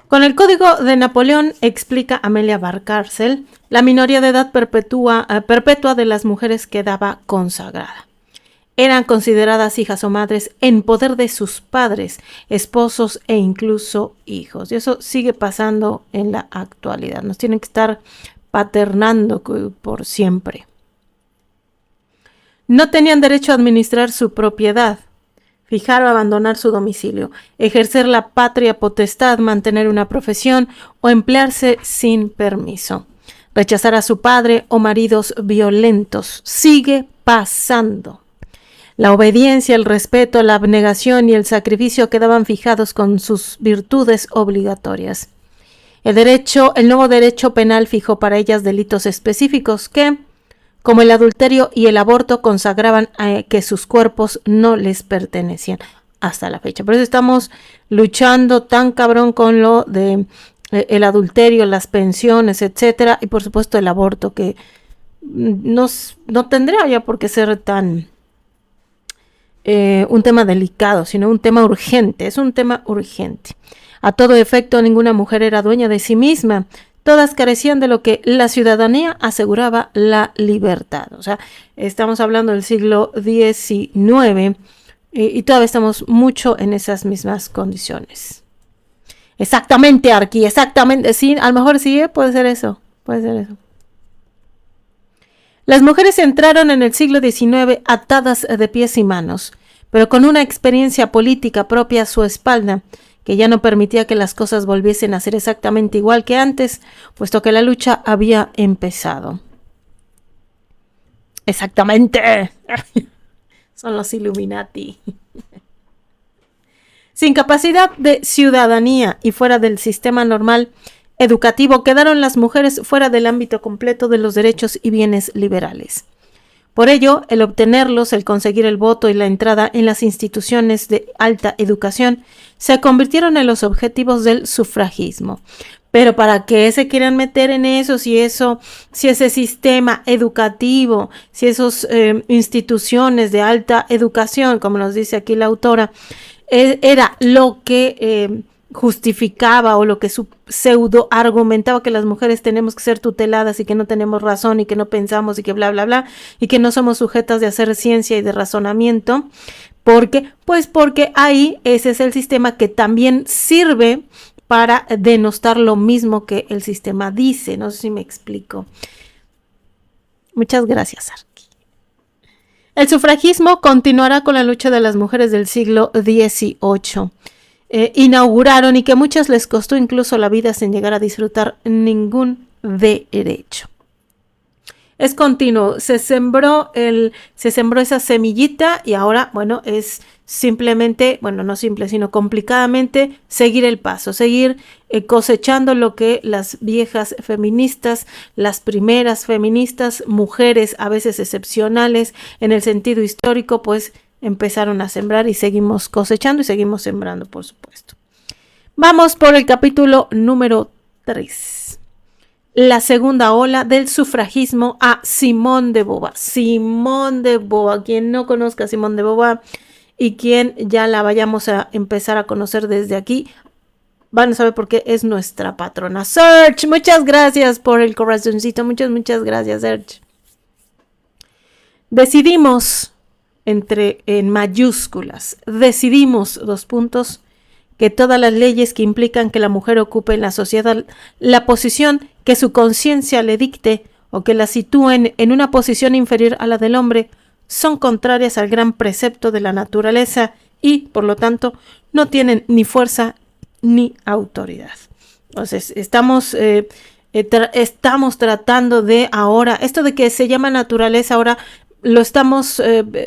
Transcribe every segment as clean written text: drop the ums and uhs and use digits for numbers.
Con el Código de Napoleón, explica Amelia Valcárcel, la minoría de edad perpetua de las mujeres quedaba consagrada. Eran consideradas hijas o madres en poder de sus padres, esposos e incluso hijos. Y eso sigue pasando en la actualidad. Nos tienen que estar paternando por siempre. No tenían derecho a administrar su propiedad, fijar o abandonar su domicilio, ejercer la patria potestad, mantener una profesión o emplearse sin permiso. Rechazar a su padre o maridos violentos. Sigue pasando. La obediencia, el respeto, la abnegación y el sacrificio quedaban fijados con sus virtudes obligatorias. El nuevo derecho penal fijó para ellas delitos específicos que, como el adulterio y el aborto, consagraban que sus cuerpos no les pertenecían hasta la fecha. Por eso estamos luchando tan cabrón con lo de el adulterio, las pensiones, etcétera, y por supuesto el aborto, que no tendría ya por qué ser tan un tema delicado, sino un tema urgente. Es un tema urgente. A todo efecto, ninguna mujer era dueña de sí misma. Todas carecían de lo que la ciudadanía aseguraba la libertad. O sea, estamos hablando del siglo XIX y todavía estamos mucho en esas mismas condiciones. Exactamente, Arqui, exactamente. Sí, a lo mejor sí, puede ser eso. Puede ser eso. Las mujeres entraron en el siglo XIX atadas de pies y manos, pero con una experiencia política propia a su espalda, que ya no permitía que las cosas volviesen a ser exactamente igual que antes, puesto que la lucha había empezado. Exactamente. Son los Illuminati. Sin capacidad de ciudadanía y fuera del sistema normal educativo, quedaron las mujeres fuera del ámbito completo de los derechos y bienes liberales. Por ello, el obtenerlos, el conseguir el voto y la entrada en las instituciones de alta educación se convirtieron en los objetivos del sufragismo. Pero ¿para qué se quieren meter en eso? Si ese sistema educativo, si esas instituciones de alta educación, como nos dice aquí la autora, era lo que justificaba o lo que su pseudo argumentaba, que las mujeres tenemos que ser tuteladas y que no tenemos razón y que no pensamos y que bla bla bla y que no somos sujetas de hacer ciencia y de razonamiento. ¿Por qué? Pues porque ahí ese es el sistema que también sirve para denostar lo mismo que el sistema dice. No sé si me explico. Muchas gracias, Arqui. El sufragismo continuará con la lucha de las mujeres del siglo XVIII. Inauguraron y que a muchas les costó incluso la vida sin llegar a disfrutar ningún derecho. Es continuo, se sembró esa semillita y ahora, bueno, es simplemente, bueno, no simple, sino complicadamente seguir el paso, seguir cosechando lo que las viejas feministas, las primeras feministas, mujeres a veces excepcionales en el sentido histórico, pues empezaron a sembrar y seguimos cosechando y seguimos sembrando, por supuesto. Vamos por el capítulo número 3. La segunda ola del sufragismo a Simone de Beauvoir. Simone de Beauvoir, quien no conozca a Simone de Beauvoir y quien ya la vayamos a empezar a conocer desde aquí, van a saber por qué es nuestra patrona. Serge, muchas gracias por el corazoncito, muchas gracias, Serge. Decidimos, en mayúsculas, decidimos, que todas las leyes que implican que la mujer ocupe en la sociedad la posición que su conciencia le dicte o que la sitúen en una posición inferior a la del hombre son contrarias al gran precepto de la naturaleza y, por lo tanto, no tienen ni fuerza ni autoridad. Entonces, estamos tratando de ahora, esto de que se llama naturaleza, ahora lo estamos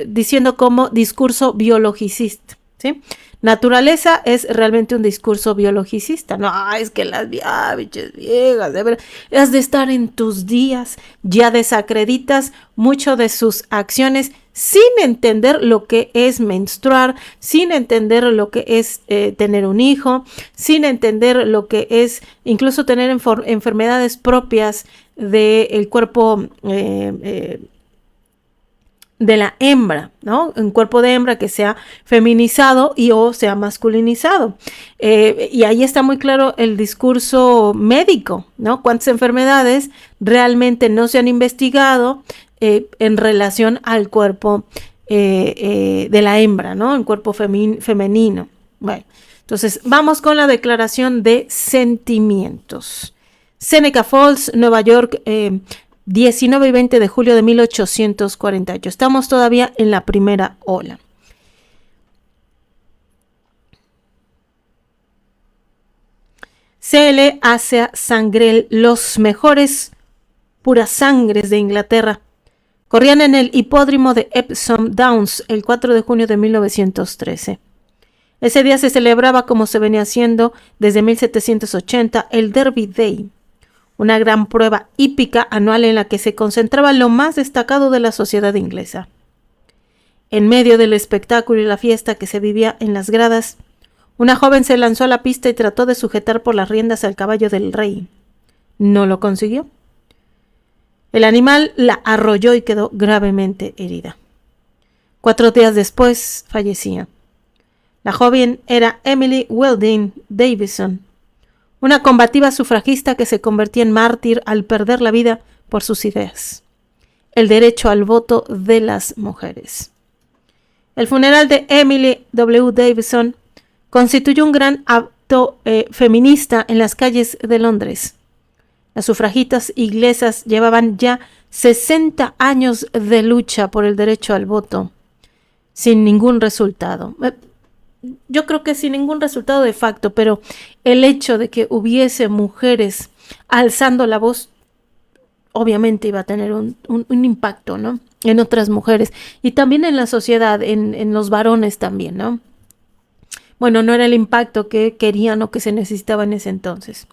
diciendo como discurso biologicista, ¿sí? Naturaleza es realmente un discurso biologicista. No, es que las bichas viejas, de verdad, has de estar en tus días, ya desacreditas mucho de sus acciones sin entender lo que es menstruar, sin entender lo que es tener un hijo, sin entender lo que es incluso tener enfermedades propias del cuerpo de la hembra, ¿no? Un cuerpo de hembra que sea feminizado y o sea masculinizado. Y ahí está muy claro el discurso médico, ¿no? Cuántas enfermedades realmente no se han investigado en relación al cuerpo de la hembra, ¿no? El cuerpo femenino. Bueno, entonces vamos con la declaración de sentimientos. Seneca Falls, Nueva York, 19 y 20 de julio de 1848. Estamos todavía en la primera ola. Se le hace a Sangrel los mejores purasangres de Inglaterra. Corrían en el hipódromo de Epsom Downs el 4 de junio de 1913. Ese día se celebraba, como se venía haciendo desde 1780, el Derby Day, una gran prueba hípica anual en la que se concentraba lo más destacado de la sociedad inglesa. En medio del espectáculo y la fiesta que se vivía en las gradas, una joven se lanzó a la pista y trató de sujetar por las riendas al caballo del rey. No lo consiguió. El animal la arrolló y quedó gravemente herida. 4 días después fallecía. La joven era Emily Welding Davison, una combativa sufragista que se convertía en mártir al perder la vida por sus ideas, el derecho al voto de las mujeres. El funeral de Emily W. Davison constituyó un gran acto feminista en las calles de Londres. Las sufragistas inglesas llevaban ya 60 años de lucha por el derecho al voto, sin ningún resultado. Yo creo que sin ningún resultado de facto, pero el hecho de que hubiese mujeres alzando la voz, obviamente iba a tener un impacto, ¿no? En otras mujeres y también en la sociedad, en los varones también, ¿no? Bueno, no era el impacto que querían o que se necesitaba en ese entonces.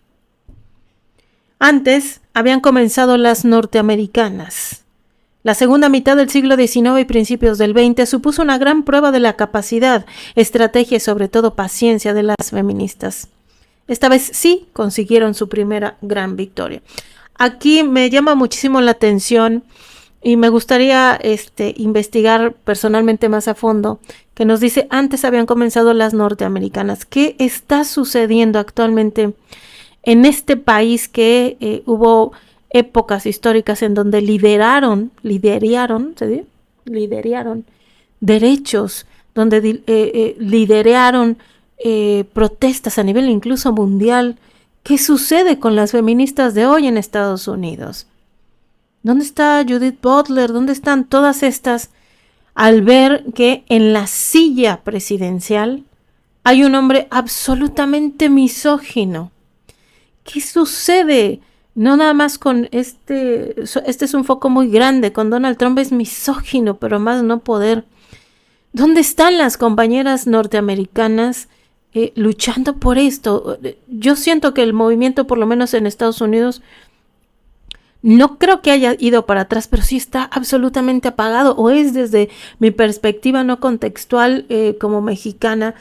Antes habían comenzado las norteamericanas. La segunda mitad del siglo XIX y principios del XX supuso una gran prueba de la capacidad, estrategia y sobre todo paciencia de las feministas. Esta vez sí consiguieron su primera gran victoria. Aquí me llama muchísimo la atención y me gustaría investigar personalmente más a fondo, que nos dice antes habían comenzado las norteamericanas. ¿Qué está sucediendo actualmente en este país que hubo épocas históricas en donde lideraron derechos, donde lideraron protestas a nivel incluso mundial? ¿Qué sucede con las feministas de hoy en Estados Unidos? ¿Dónde está Judith Butler? ¿Dónde están todas estas? Al ver que en la silla presidencial hay un hombre absolutamente misógino. ¿Qué sucede? No nada más con este es un foco muy grande, con Donald Trump es misógino, pero más no poder. ¿Dónde están las compañeras norteamericanas luchando por esto? Yo siento que el movimiento, por lo menos en Estados Unidos, no creo que haya ido para atrás, pero sí está absolutamente apagado, o es desde mi perspectiva no contextual como mexicana.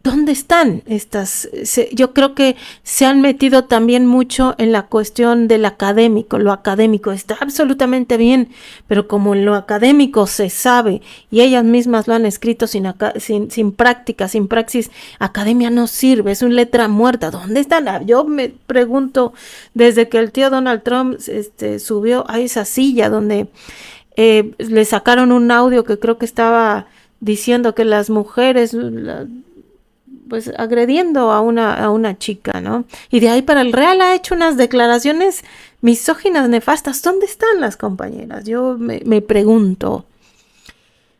¿Dónde están estas? Yo creo que se han metido también mucho en la cuestión del académico. Lo académico está absolutamente bien, pero como en lo académico se sabe y ellas mismas lo han escrito sin práctica, sin praxis, academia no sirve, es una letra muerta. ¿Dónde están? Yo me pregunto, desde que el tío Donald Trump subió a esa silla donde le sacaron un audio que creo que estaba diciendo que las mujeres... pues agrediendo a una chica, ¿no? Y de ahí para el Real ha hecho unas declaraciones misóginas, nefastas. ¿Dónde están las compañeras? Yo me pregunto,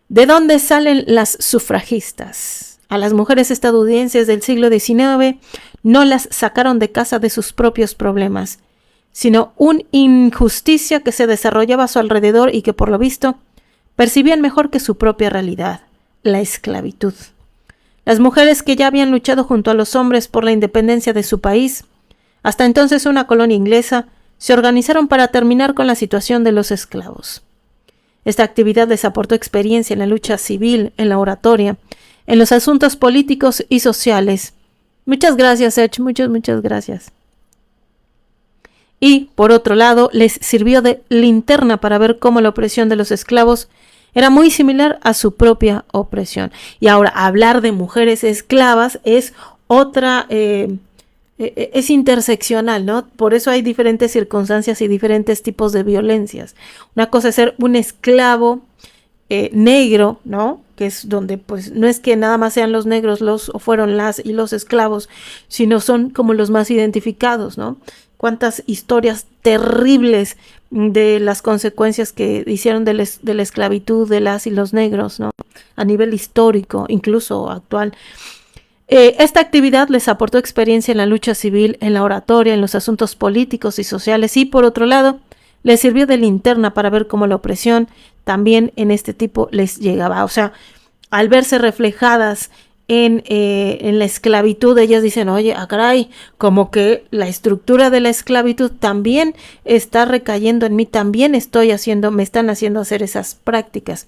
¿de dónde salen las sufragistas? A las mujeres estadounidenses del siglo XIX no las sacaron de casa de sus propios problemas, sino una injusticia que se desarrollaba a su alrededor y que, por lo visto, percibían mejor que su propia realidad, la esclavitud. Las mujeres que ya habían luchado junto a los hombres por la independencia de su país, hasta entonces una colonia inglesa, se organizaron para terminar con la situación de los esclavos. Esta actividad les aportó experiencia en la lucha civil, en la oratoria, en los asuntos políticos y sociales. Muchas gracias, Edge, muchas gracias. Y, por otro lado, les sirvió de linterna para ver cómo la opresión de los esclavos era muy similar a su propia opresión. Y ahora, hablar de mujeres esclavas es otra, es interseccional, ¿no? Por eso hay diferentes circunstancias y diferentes tipos de violencias. Una cosa es ser un esclavo negro, ¿no? Que es donde pues no es que nada más sean los negros o fueron las y los esclavos, sino son como los más identificados, ¿no? Cuántas historias terribles de las consecuencias que hicieron de la esclavitud de las y los negros, ¿no? A nivel histórico, incluso actual. Esta actividad les aportó experiencia en la lucha civil, en la oratoria, en los asuntos políticos y sociales y, por otro lado, les sirvió de linterna para ver cómo la opresión también en este tipo les llegaba. O sea, al verse reflejadas en la esclavitud, ellas dicen, oye, caray, como que la estructura de la esclavitud también está recayendo en mí, también me están haciendo hacer esas prácticas.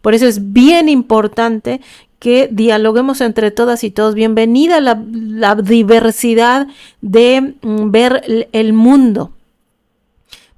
Por eso es bien importante que dialoguemos entre todas y todos. Bienvenida la diversidad de ver el mundo.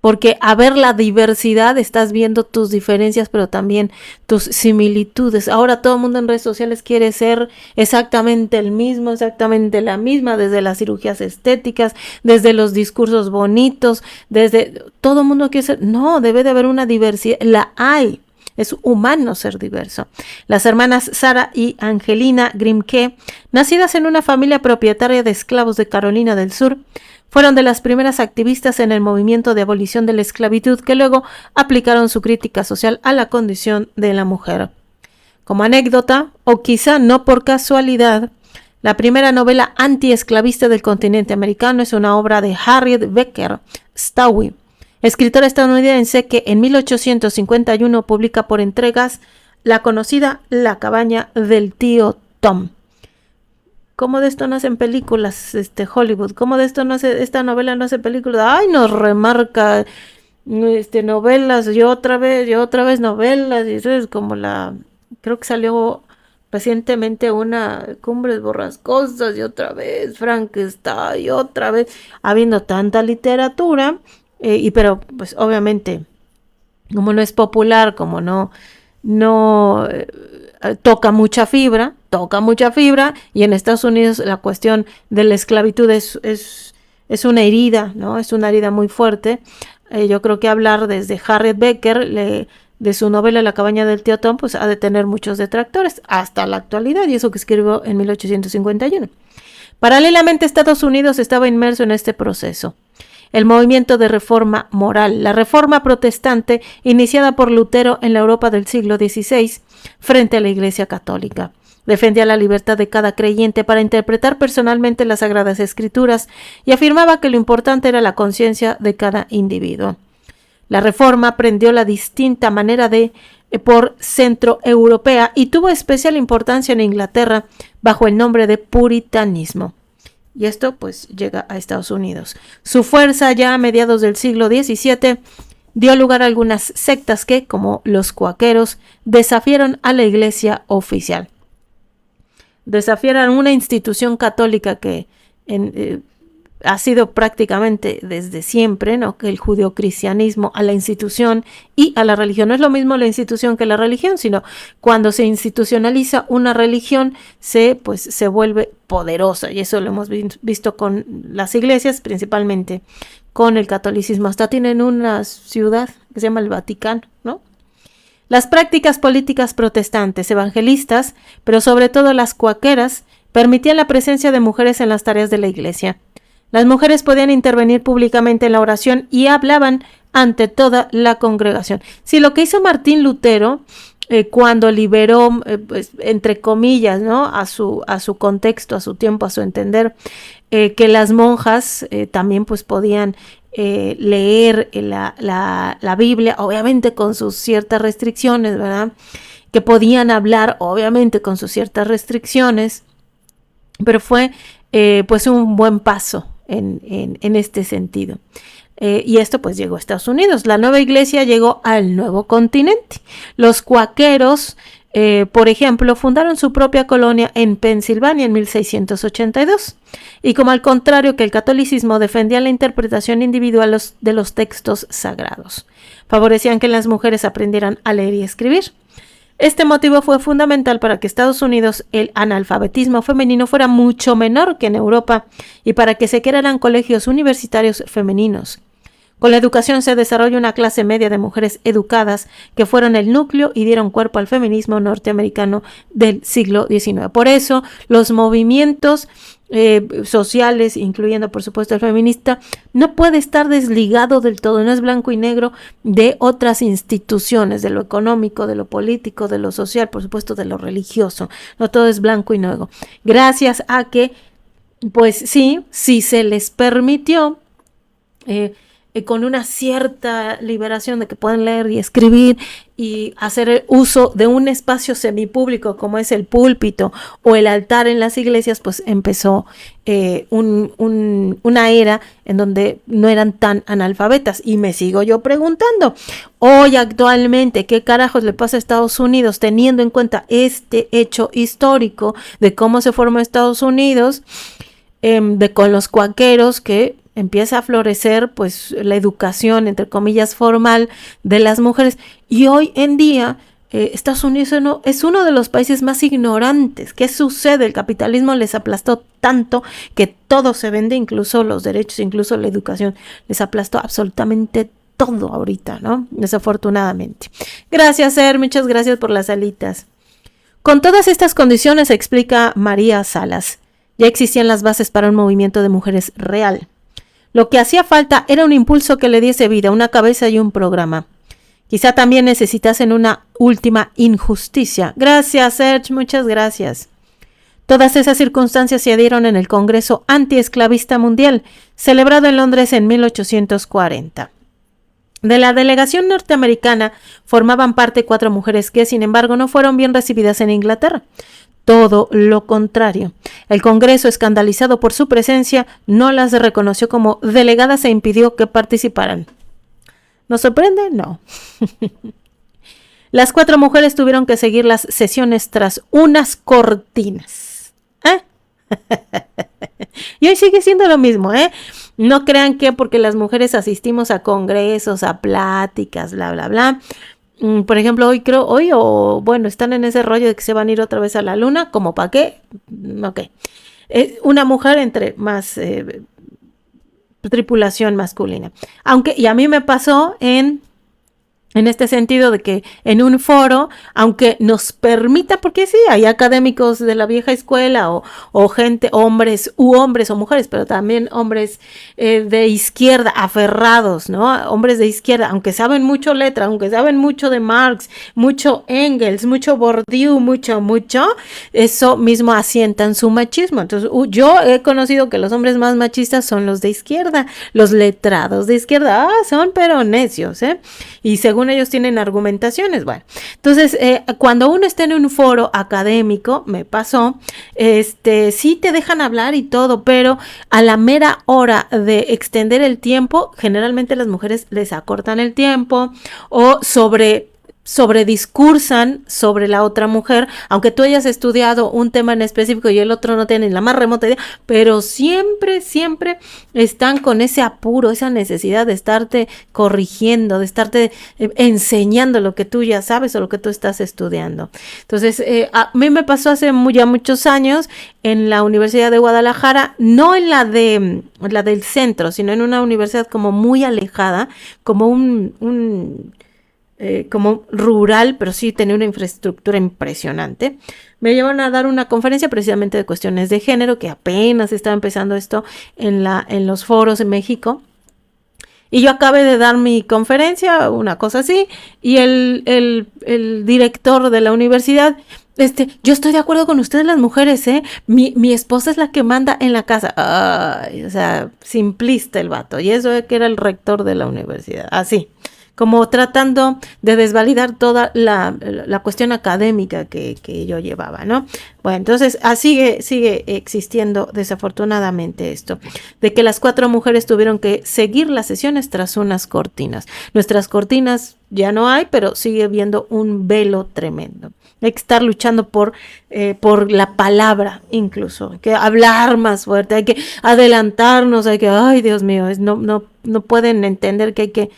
Porque a ver la diversidad estás viendo tus diferencias, pero también tus similitudes. Ahora todo el mundo en redes sociales quiere ser exactamente el mismo, exactamente la misma, desde las cirugías estéticas, desde los discursos bonitos, desde todo el mundo quiere ser. No, debe de haber una diversidad. La hay. Es humano ser diverso. Las hermanas Sara y Angelina Grimke, nacidas en una familia propietaria de esclavos de Carolina del Sur, fueron de las primeras activistas en el movimiento de abolición de la esclavitud que luego aplicaron su crítica social a la condición de la mujer. Como anécdota, o quizá no por casualidad, la primera novela antiesclavista del continente americano es una obra de Harriet Beecher Stowe, escritora estadounidense que en 1851 publica por entregas la conocida La cabaña del tío Tom. ¿Cómo de esto no hacen películas, Hollywood? ¿Cómo de esto no hace, esta novela no hace películas? ¡Ay, nos remarca novelas y otra vez novelas! Y eso es como creo que salió recientemente una Cumbres Borrascosas y otra vez Frankenstein y otra vez, habiendo tanta literatura, pero pues obviamente, como no es popular, como no toca mucha fibra, y en Estados Unidos la cuestión de la esclavitud es una herida, ¿no? Es una herida muy fuerte. Yo creo que hablar desde Harriet Beecher, de su novela La cabaña del tío Tom, pues ha de tener muchos detractores hasta la actualidad, y eso que escribió en 1851. Paralelamente, Estados Unidos estaba inmerso en este proceso. El movimiento de reforma moral, la reforma protestante iniciada por Lutero en la Europa del siglo XVI frente a la Iglesia Católica. Defendía la libertad de cada creyente para interpretar personalmente las Sagradas Escrituras y afirmaba que lo importante era la conciencia de cada individuo. La reforma aprendió la distinta manera por centroeuropea y tuvo especial importancia en Inglaterra bajo el nombre de puritanismo. Y esto pues llega a Estados Unidos. Su fuerza ya a mediados del siglo XVII dio lugar a algunas sectas que, como los cuáqueros, desafiaron a la iglesia oficial. Desafiaron una institución católica que ha sido prácticamente desde siempre, ¿no? Que el judeocristianismo, a la institución y a la religión. No es lo mismo la institución que la religión, sino cuando se institucionaliza una religión se vuelve poderosa, y eso lo hemos visto con las iglesias, principalmente con el catolicismo. Hasta tienen una ciudad que se llama el Vaticano, ¿no? Las prácticas políticas protestantes, evangelistas, pero sobre todo las cuáqueras, permitían la presencia de mujeres en las tareas de la iglesia. Las mujeres podían intervenir públicamente en la oración y hablaban ante toda la congregación. Sí, lo que hizo Martín Lutero cuando liberó, entre comillas, ¿no? a su contexto, a su tiempo, a su entender, que las monjas también pues podían leer la Biblia, obviamente con sus ciertas restricciones, ¿verdad? Que podían hablar, obviamente con sus ciertas restricciones, pero fue pues un buen paso en este sentido. Y esto pues llegó a Estados Unidos. La nueva iglesia llegó al nuevo continente. Los cuáqueros, por ejemplo, fundaron su propia colonia en Pensilvania en 1682. Y como al contrario que el catolicismo, defendía la interpretación individual de los textos sagrados. Favorecían que las mujeres aprendieran a leer y escribir. Este motivo fue fundamental para que Estados Unidos el analfabetismo femenino fuera mucho menor que en Europa y para que se crearan colegios universitarios femeninos. Con la educación se desarrolla una clase media de mujeres educadas que fueron el núcleo y dieron cuerpo al feminismo norteamericano del siglo XIX. Por eso los movimientos sociales, incluyendo por supuesto el feminista, no puede estar desligado del todo, no es blanco y negro de otras instituciones, de lo económico, de lo político, de lo social, por supuesto de lo religioso, no todo es blanco y negro. Gracias a que, pues sí se les permitió con una cierta liberación de que pueden leer y escribir y hacer uso de un espacio semipúblico como es el púlpito o el altar en las iglesias, pues empezó una era en donde no eran tan analfabetas. Y me sigo yo preguntando, hoy actualmente, ¿qué carajos le pasa a Estados Unidos teniendo en cuenta este hecho histórico de cómo se formó Estados Unidos, con los cuáqueros que empieza a florecer pues la educación, entre comillas, formal de las mujeres? Y hoy en día Estados Unidos es uno de los países más ignorantes. ¿Qué sucede? El capitalismo les aplastó tanto que todo se vende, incluso los derechos, incluso la educación. Les aplastó absolutamente todo ahorita, ¿no? Desafortunadamente. Gracias, Ser, muchas gracias por las alitas. Con todas estas condiciones, explica María Salas, ya existían las bases para un movimiento de mujeres real. Lo que hacía falta era un impulso que le diese vida, una cabeza y un programa. Quizá también necesitasen una última injusticia. Gracias, Serge, muchas gracias. Todas esas circunstancias se dieron en el Congreso Antiesclavista Mundial, celebrado en Londres en 1840. De la delegación norteamericana formaban parte 4 mujeres que, sin embargo, no fueron bien recibidas en Inglaterra. Todo lo contrario. El Congreso, escandalizado por su presencia, no las reconoció como delegadas e impidió que participaran. ¿Nos sorprende? No. Las 4 mujeres tuvieron que seguir las sesiones tras unas cortinas. Y hoy sigue siendo lo mismo, No crean que porque las mujeres asistimos a congresos, a pláticas, bla, bla, bla. Por ejemplo, están en ese rollo de que se van a ir otra vez a la luna, ¿como para qué? Ok. Una mujer entre más tripulación masculina. Y a mí me pasó en este sentido de que en un foro, aunque nos permita, porque sí, hay académicos de la vieja escuela o gente, hombres o mujeres, pero también hombres de izquierda, aferrados, ¿no? Hombres de izquierda, aunque saben mucho letra, aunque saben mucho de Marx, mucho Engels, mucho Bourdieu, mucho, eso mismo asientan su machismo. Entonces, yo he conocido que los hombres más machistas son los de izquierda, los letrados de izquierda, son pero necios, y según ellos tienen argumentaciones. Bueno, entonces cuando uno está en un foro académico, me pasó, sí te dejan hablar y todo, pero a la mera hora de extender el tiempo, generalmente las mujeres les acortan el tiempo o sobrediscursan sobre la otra mujer, aunque tú hayas estudiado un tema en específico y el otro no tiene ni la más remota idea, pero siempre están con ese apuro, esa necesidad de estarte corrigiendo, de estarte enseñando lo que tú ya sabes o lo que tú estás estudiando. Entonces, a mí me pasó hace ya muchos años en la Universidad de Guadalajara, no en la del centro, sino en una universidad como muy alejada, como como rural, pero sí tenía una infraestructura impresionante. Me llevaron a dar una conferencia precisamente de cuestiones de género, que apenas estaba empezando esto en los foros en México. Y yo acabé de dar mi conferencia, una cosa así, y el director de la universidad, yo estoy de acuerdo con ustedes las mujeres, mi esposa es la que manda en la casa. Ay, o sea, simplista el vato, y eso que era el rector de la universidad, así. Como tratando de desvalidar toda la cuestión académica que yo llevaba, ¿no? Bueno, entonces sigue existiendo desafortunadamente esto, de que las 4 mujeres tuvieron que seguir las sesiones tras unas cortinas. Nuestras cortinas ya no hay, pero sigue habiendo un velo tremendo. Hay que estar luchando por la palabra incluso, hay que hablar más fuerte, hay que adelantarnos, ay Dios mío, no pueden entender que hay que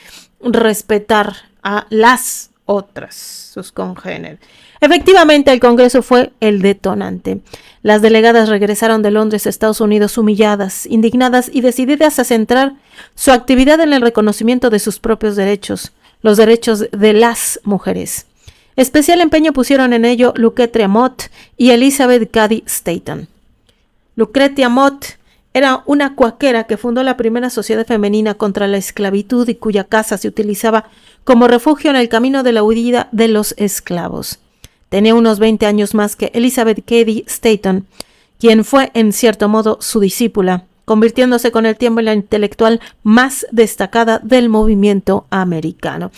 respetar a las otras, sus congéneres. Efectivamente, el Congreso fue el detonante. Las delegadas regresaron de Londres a Estados Unidos humilladas, indignadas y decididas a centrar su actividad en el reconocimiento de sus propios derechos, los derechos de las mujeres. Especial empeño pusieron en ello Lucretia Mott y Elizabeth Cady Stanton. Lucretia Mott era una cuáquera que fundó la primera sociedad femenina contra la esclavitud y cuya casa se utilizaba como refugio en el camino de la huida de los esclavos. Tenía unos 20 años más que Elizabeth Cady Stanton, quien fue en cierto modo su discípula, convirtiéndose con el tiempo en la intelectual más destacada del movimiento americano.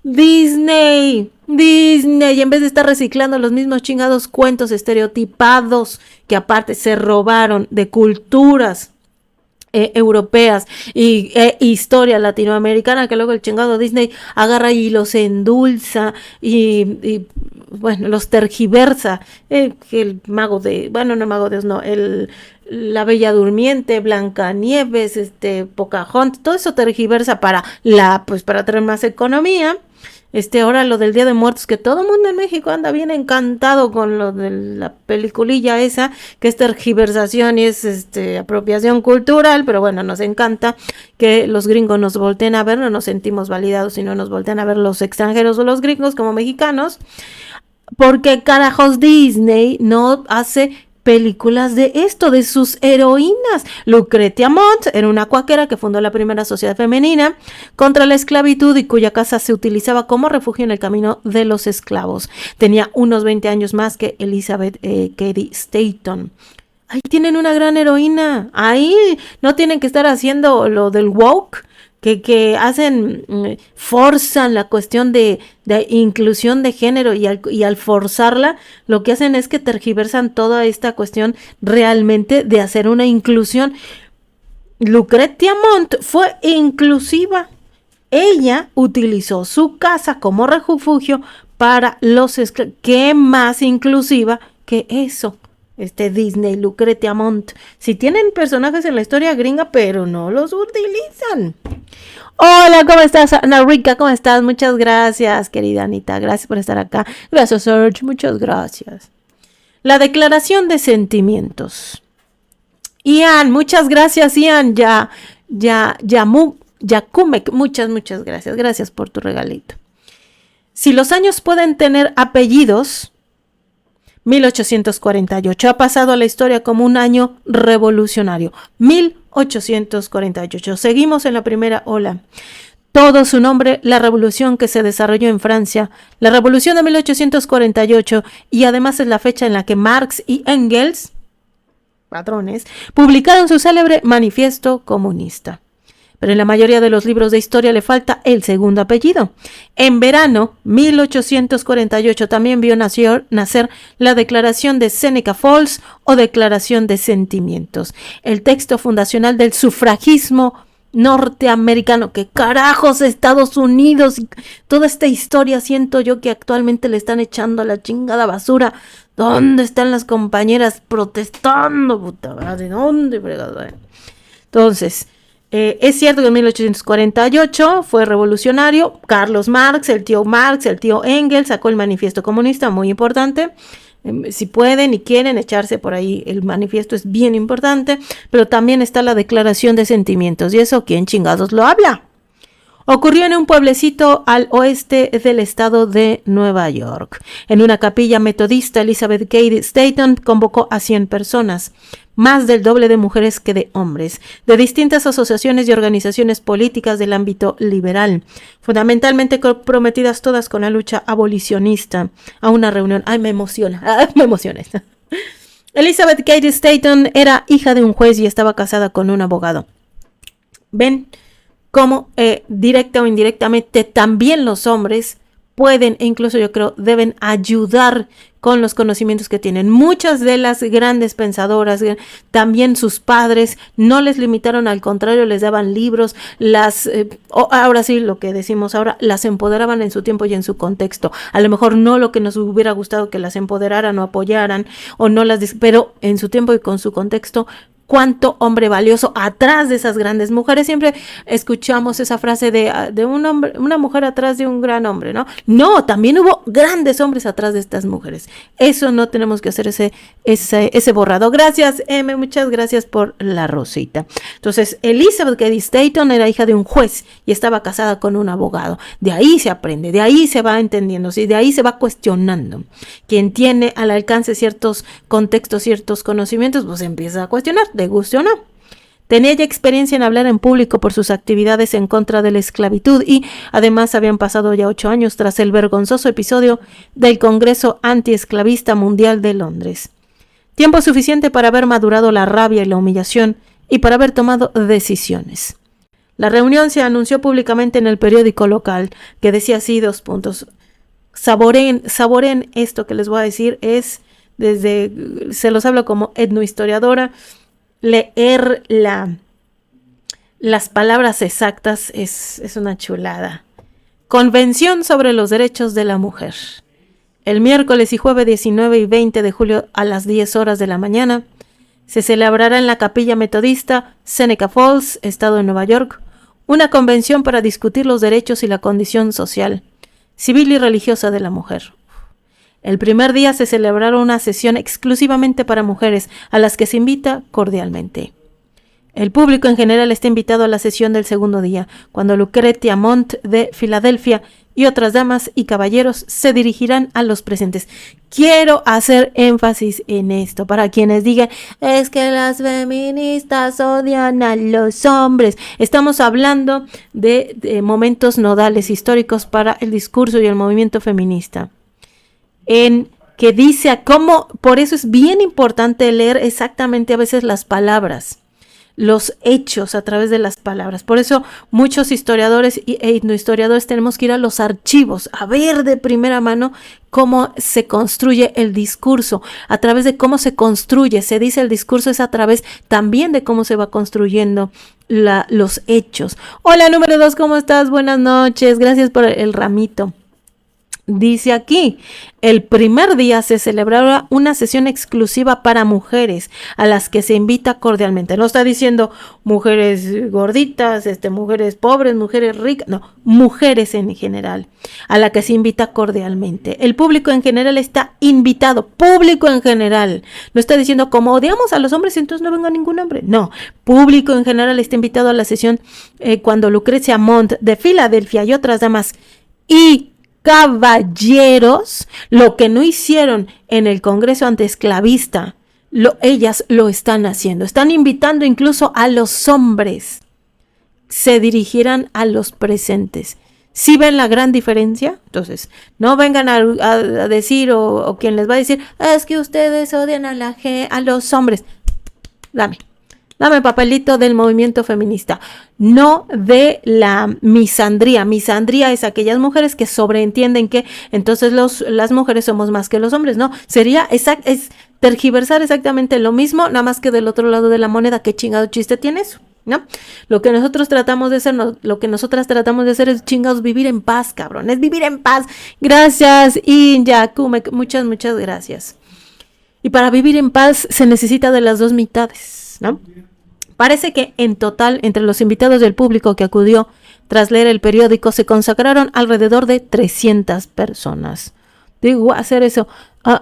Disney, en vez de estar reciclando los mismos chingados cuentos estereotipados que aparte se robaron de culturas europeas y historia latinoamericana, que luego el chingado Disney agarra y los endulza y bueno, los tergiversa, que el mago de, bueno, no el mago de Dios, no, la Bella Durmiente, Blancanieves, Pocahontas, todo eso tergiversa para traer más economía. Ahora lo del Día de Muertos, que todo el mundo en México anda bien encantado con lo de la peliculilla esa, que es tergiversación y es apropiación cultural, pero bueno, nos encanta que los gringos nos volteen a ver, no nos sentimos validados, sino nos voltean a ver los extranjeros o los gringos como mexicanos, porque carajos Disney no hace películas de esto, de sus heroínas. Lucretia Mott era una cuáquera que fundó la primera sociedad femenina contra la esclavitud y cuya casa se utilizaba como refugio en el camino de los esclavos. Tenía unos 20 años más que Elizabeth Cady Stanton. Ahí tienen una gran heroína. Ahí no tienen que estar haciendo lo del woke, que hacen, forzan la cuestión de inclusión de género y al forzarla, lo que hacen es que tergiversan toda esta cuestión realmente de hacer una inclusión. Lucretia Mott fue inclusiva. Ella utilizó su casa como refugio para los esclavos. ¿Qué más inclusiva que eso? Disney, Lucretia Mott. Si tienen personajes en la historia gringa, pero no los utilizan. Hola, ¿cómo estás, Ana Rica? ¿Cómo estás? Muchas gracias, querida Anita. Gracias por estar acá. Gracias, Serge. Muchas gracias. La declaración de sentimientos. Ian, muchas gracias, Ian. Yakumek, muchas gracias. Gracias por tu regalito. Si los años pueden tener apellidos, 1848 ha pasado a la historia como un año revolucionario. 1848. Seguimos en la primera ola. Todo su nombre, la revolución que se desarrolló en Francia, la revolución de 1848, y además es la fecha en la que Marx y Engels, patrones, publicaron su célebre manifiesto comunista. Pero en la mayoría de los libros de historia le falta el segundo apellido. En verano 1848 también vio nacer la Declaración de Seneca Falls o Declaración de Sentimientos, el texto fundacional del sufragismo norteamericano. ¿Qué carajos Estados Unidos? Toda esta historia siento yo que actualmente le están echando a la chingada basura. ¿Dónde están las compañeras protestando? Puta madre, ¿dónde fregado? Entonces, es cierto que en 1848 fue revolucionario. Carlos Marx, el tío Engels sacó el manifiesto comunista, muy importante. Si pueden y quieren echarse por ahí, el manifiesto es bien importante, pero también está la declaración de sentimientos. ¿Y eso quién chingados lo habla? Ocurrió en un pueblecito al oeste del estado de Nueva York. En una capilla metodista, Elizabeth Cady Stanton convocó a 100 personas, más del doble de mujeres que de hombres, de distintas asociaciones y organizaciones políticas del ámbito liberal, fundamentalmente comprometidas todas con la lucha abolicionista, a una reunión. ¡Ay, me emociona! ¡Me emociona! Elizabeth Cady Stanton era hija de un juez y estaba casada con un abogado. ¿Ven cómo directa o indirectamente también los hombres pueden, e incluso yo creo deben ayudar con los conocimientos que tienen? Muchas de las grandes pensadoras, también sus padres, no les limitaron, al contrario, les daban libros, ahora sí, lo que decimos ahora, las empoderaban en su tiempo y en su contexto. A lo mejor no lo que nos hubiera gustado que las empoderaran o apoyaran, o no las, pero en su tiempo y con su contexto, cuánto hombre valioso atrás de esas grandes mujeres. Siempre escuchamos esa frase de un hombre, una mujer atrás de un gran hombre, ¿no? No, también hubo grandes hombres atrás de estas mujeres. Eso no tenemos que hacer ese borrado. Gracias, M, muchas gracias por la rosita. Entonces, Elizabeth Cady Stanton era hija de un juez y estaba casada con un abogado. De ahí se aprende, de ahí se va entendiendo, ¿sí? De ahí se va cuestionando. Quien tiene al alcance ciertos contextos, ciertos conocimientos, pues empieza a cuestionar, de guste o no. Tenía ya experiencia en hablar en público por sus actividades en contra de la esclavitud y además habían pasado ya 8 años tras el vergonzoso episodio del Congreso Antiesclavista Mundial de Londres. Tiempo suficiente para haber madurado la rabia y la humillación y para haber tomado decisiones. La reunión se anunció públicamente en el periódico local, que decía así, 2 puntos. Saboreen esto que les voy a decir, se los hablo como etnohistoriadora, leer las palabras exactas es una chulada. Convención sobre los derechos de la mujer. El miércoles y jueves 19 y 20 de julio a las 10 horas de la mañana se celebrará en la Capilla Metodista Seneca Falls, Estado de Nueva York, una convención para discutir los derechos y la condición social, civil y religiosa de la mujer. El primer día se celebrará una sesión exclusivamente para mujeres, a las que se invita cordialmente. El público en general está invitado a la sesión del segundo día, cuando Lucretia Mott de Filadelfia y otras damas y caballeros se dirigirán a los presentes. Quiero hacer énfasis en esto, para quienes digan, es que las feministas odian a los hombres. Estamos hablando de momentos nodales históricos para el discurso y el movimiento feminista. En que dice cómo, por eso es bien importante leer exactamente a veces las palabras, los hechos a través de las palabras. Por eso muchos historiadores e etnohistoriadores tenemos que ir a los archivos a ver de primera mano cómo se construye el discurso, a través de cómo se construye. Se dice el discurso es a través también de cómo se va construyendo los hechos. Hola, número 2, ¿cómo estás? Buenas noches, gracias por el ramito. Dice aquí, el primer día se celebrará una sesión exclusiva para mujeres, a las que se invita cordialmente. No está diciendo mujeres gorditas, mujeres pobres, mujeres ricas, no, mujeres en general, a la que se invita cordialmente. El público en general está invitado, público en general. No está diciendo como odiamos a los hombres, entonces no venga ningún hombre. No, público en general está invitado a la sesión cuando Lucretia Mott de Filadelfia y otras damas y caballeros, lo que no hicieron en el Congreso antiesclavista, ellas lo están haciendo. Están invitando incluso a los hombres. Se dirigirán a los presentes. ¿Sí ven la gran diferencia? Entonces, no vengan a decir o quien les va a decir, es que ustedes odian a los hombres. Dame papelito del movimiento feminista, no de la misandría. Misandría es aquellas mujeres que sobreentienden que entonces las mujeres somos más que los hombres, ¿no? Es tergiversar exactamente lo mismo, nada más que del otro lado de la moneda. ¿Qué chingado chiste tiene eso? ¿No? Lo que nosotros tratamos de hacer, lo que nosotras tratamos de hacer es chingados vivir en paz, cabrón, es vivir en paz. Gracias, Inyakume, muchas gracias. Y para vivir en paz se necesita de las dos mitades, ¿no? Parece que en total, entre los invitados del público que acudió tras leer el periódico, se consagraron alrededor de 300 personas. Digo, hacer eso.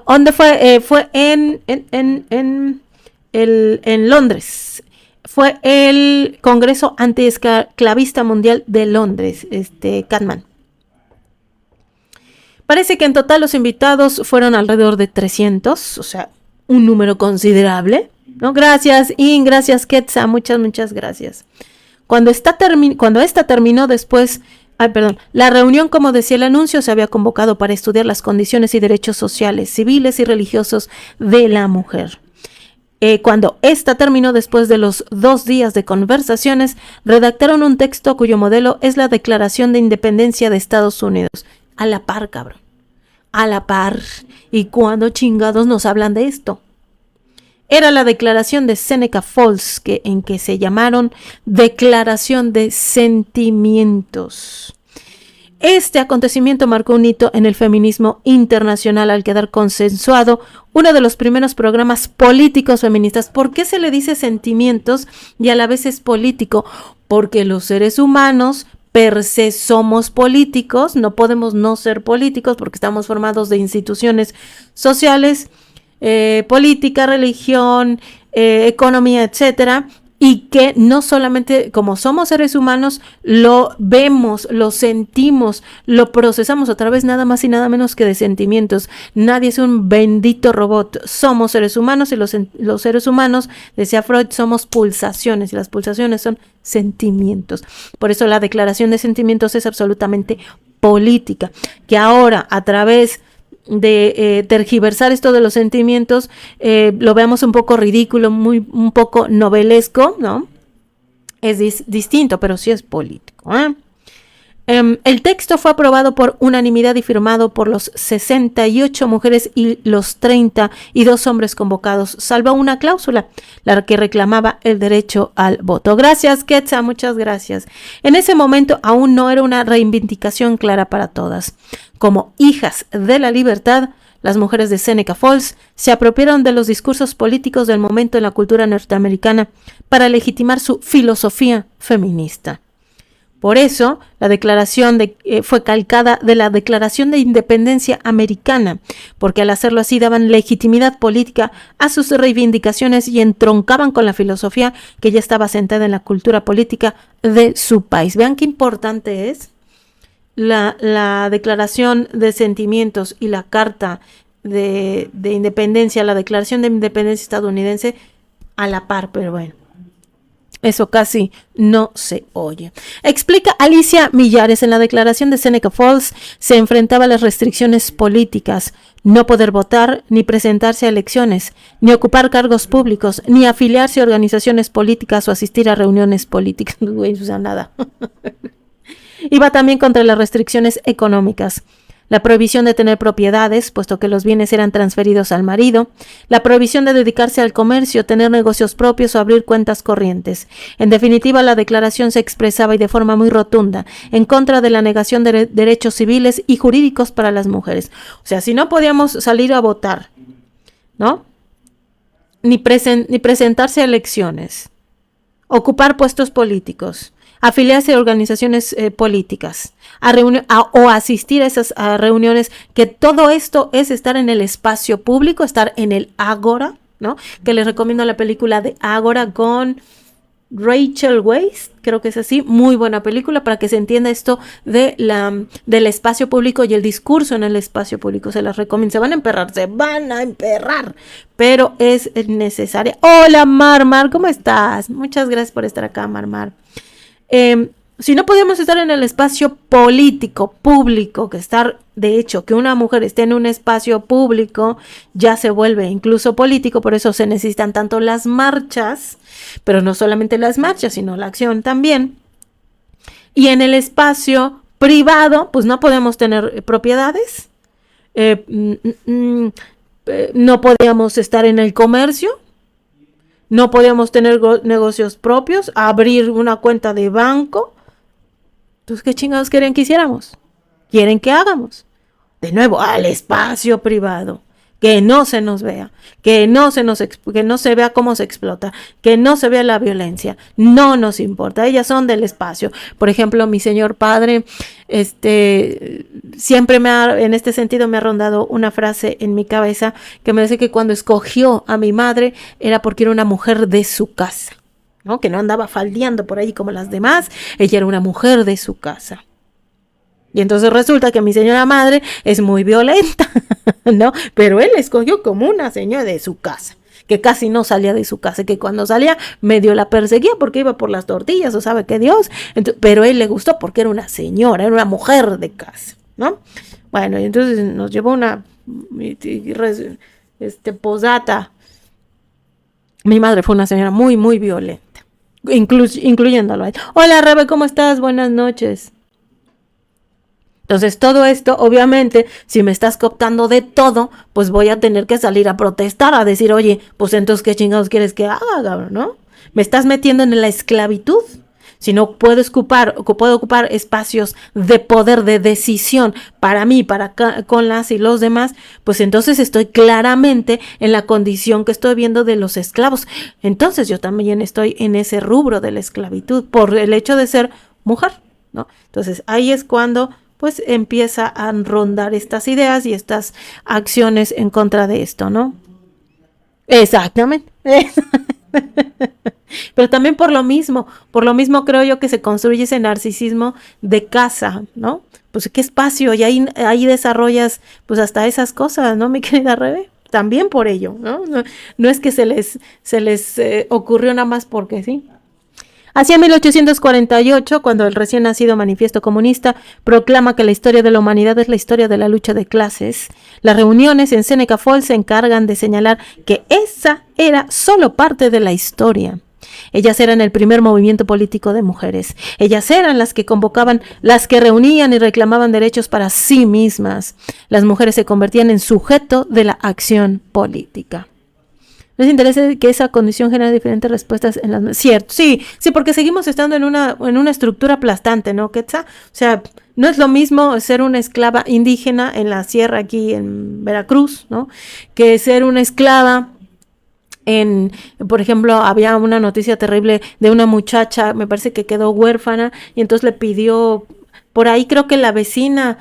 ¿Dónde fue? Fue en Londres. Fue el Congreso Antiesclavista Mundial de Londres, Catman. Parece que en total los invitados fueron alrededor de 300, o sea, un número considerable. No, gracias, gracias, Ketsa, muchas gracias. Cuando esta terminó después, la reunión, como decía el anuncio, se había convocado para estudiar las condiciones y derechos sociales, civiles y religiosos de la mujer. Cuando esta terminó después de los 2 días de conversaciones, redactaron un texto cuyo modelo es la Declaración de Independencia de Estados Unidos. A la par, cabrón. A la par. ¿Y cuándo chingados nos hablan de esto? Era la declaración de Seneca Falls, en que se llamaron Declaración de Sentimientos. Este acontecimiento marcó un hito en el feminismo internacional al quedar consensuado uno de los primeros programas políticos feministas. ¿Por qué se le dice sentimientos y a la vez es político? Porque los seres humanos per se somos políticos, no podemos no ser políticos porque estamos formados de instituciones sociales, política, religión, economía, etcétera. Y que no solamente como somos seres humanos, lo vemos, lo sentimos, lo procesamos a través nada más y nada menos que de sentimientos. Nadie es un bendito robot. Somos seres humanos y los seres humanos, decía Freud, somos pulsaciones y las pulsaciones son sentimientos. Por eso la declaración de sentimientos es absolutamente política. Que ahora a través de tergiversar esto de los sentimientos, lo veamos un poco ridículo, un poco novelesco, ¿no? Es distinto, pero sí es político, ¿eh? El texto fue aprobado por unanimidad y firmado por los 68 mujeres y los 32 hombres convocados, salvo una cláusula, la que reclamaba el derecho al voto. Gracias, Quetzal, muchas gracias. En ese momento aún no era una reivindicación clara para todas. Como hijas de la libertad, las mujeres de Seneca Falls se apropiaron de los discursos políticos del momento en la cultura norteamericana para legitimar su filosofía feminista. Por eso, la declaración fue calcada de la Declaración de Independencia Americana, porque al hacerlo así daban legitimidad política a sus reivindicaciones y entroncaban con la filosofía que ya estaba sentada en la cultura política de su país. Vean qué importante es la Declaración de Sentimientos y la Carta de Independencia, la Declaración de Independencia estadounidense a la par, pero bueno. Eso casi no se oye. Explica Alicia Millares, en la declaración de Seneca Falls se enfrentaba a las restricciones políticas, no poder votar, ni presentarse a elecciones, ni ocupar cargos públicos, ni afiliarse a organizaciones políticas o asistir a reuniones políticas. O sea, nada. Iba también contra las restricciones económicas. La prohibición de tener propiedades, puesto que los bienes eran transferidos al marido, la prohibición de dedicarse al comercio, tener negocios propios o abrir cuentas corrientes. En definitiva, la declaración se expresaba y de forma muy rotunda en contra de la negación de derechos civiles y jurídicos para las mujeres. O sea, si no podíamos salir a votar, ¿no? Ni presentarse a elecciones, ocupar puestos políticos, afiliarse a organizaciones políticas, o asistir a esas reuniones, que todo esto es estar en el espacio público, estar en el Ágora, ¿no? Que les recomiendo la película de Ágora con Rachel Weisz, creo que es así, muy buena película para que se entienda esto del espacio público y el discurso en el espacio público. Se las recomiendo, se van a emperrar, pero es necesaria. Hola Marmar, ¿cómo estás? Muchas gracias por estar acá, Marmar. Si no podemos estar en el espacio político, público, de hecho, que una mujer esté en un espacio público ya se vuelve incluso político, por eso se necesitan tanto las marchas, pero no solamente las marchas, sino la acción también. Y en el espacio privado, pues no podemos tener propiedades, no podíamos estar en el comercio, no podíamos tener negocios propios, abrir una cuenta de banco. Entonces, ¿qué chingados quieren que hiciéramos? ¿Quieren que hagamos? De nuevo, al espacio privado. Que no se nos vea. Que no se vea cómo se explota. Que no se vea la violencia. No nos importa. Ellas son del espacio. Por ejemplo, mi señor padre, siempre en este sentido me ha rondado una frase en mi cabeza que me dice que cuando escogió a mi madre era porque era una mujer de su casa, ¿no? Que no andaba faldeando por ahí como las demás. Ella era una mujer de su casa. Y entonces resulta que mi señora madre es muy violenta, ¿no? Pero él escogió como una señora de su casa, que casi no salía de su casa, que cuando salía medio la perseguía porque iba por las tortillas, o sabe que Dios, pero a él le gustó porque era una señora, era una mujer de casa, ¿no? Bueno, y entonces nos llevó una posata. Mi madre fue una señora muy, muy violenta, incluyéndolo a él. Hola, Rebe, ¿cómo estás? Buenas noches. Entonces, todo esto, obviamente, si me estás cooptando de todo, pues voy a tener que salir a protestar, a decir, oye, pues entonces, ¿qué chingados quieres que haga, cabrón, no? Me estás metiendo en la esclavitud. Si no puedo ocupar espacios de poder, de decisión para mí, con las y los demás, pues entonces estoy claramente en la condición que estoy viendo de los esclavos. Entonces yo también estoy en ese rubro de la esclavitud por el hecho de ser mujer, ¿no? Entonces ahí es cuando pues empieza a rondar estas ideas y estas acciones en contra de esto, ¿no? Exactamente. Pero también por lo mismo creo yo que se construye ese narcisismo de casa, ¿no? Pues qué espacio, y ahí desarrollas pues hasta esas cosas, ¿no, mi querida Rebe? También por ello, ¿no? No es que se les ocurrió nada más porque sí. Hacia 1848, cuando el recién nacido Manifiesto Comunista proclama que la historia de la humanidad es la historia de la lucha de clases, las reuniones en Seneca Falls se encargan de señalar que esa era solo parte de la historia. Ellas eran el primer movimiento político de mujeres. Ellas eran las que convocaban, las que reunían y reclamaban derechos para sí mismas. Las mujeres se convertían en sujeto de la acción política. ¿Les interesa que esa condición genera diferentes respuestas en las... Cierto, sí, porque seguimos estando en una estructura aplastante, ¿no, Quetzal? O sea, no es lo mismo ser una esclava indígena en la sierra aquí en Veracruz, ¿no? Que ser una esclava por ejemplo, había una noticia terrible de una muchacha, me parece que quedó huérfana, y entonces le pidió... Por ahí creo que la vecina,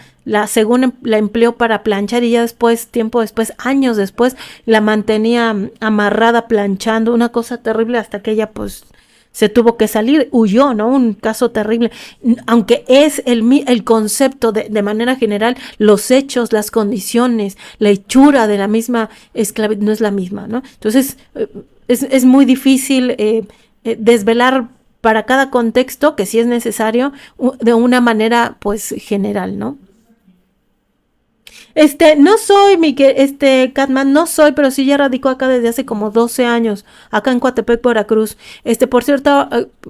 según la empleó para planchar, y ya después, tiempo después, años después, la mantenía amarrada planchando, una cosa terrible, hasta que ella pues se tuvo que salir, huyó, ¿no? Un caso terrible. Aunque es el concepto de manera general, los hechos, las condiciones, la hechura de la misma esclavitud no es la misma, ¿no? Entonces, es muy difícil desvelar para cada contexto, que sí es necesario, de una manera, general, ¿no? No soy, Catman, no soy, pero sí ya radicó acá desde hace como 12 años, acá en Coatepec, Veracruz. Por cierto,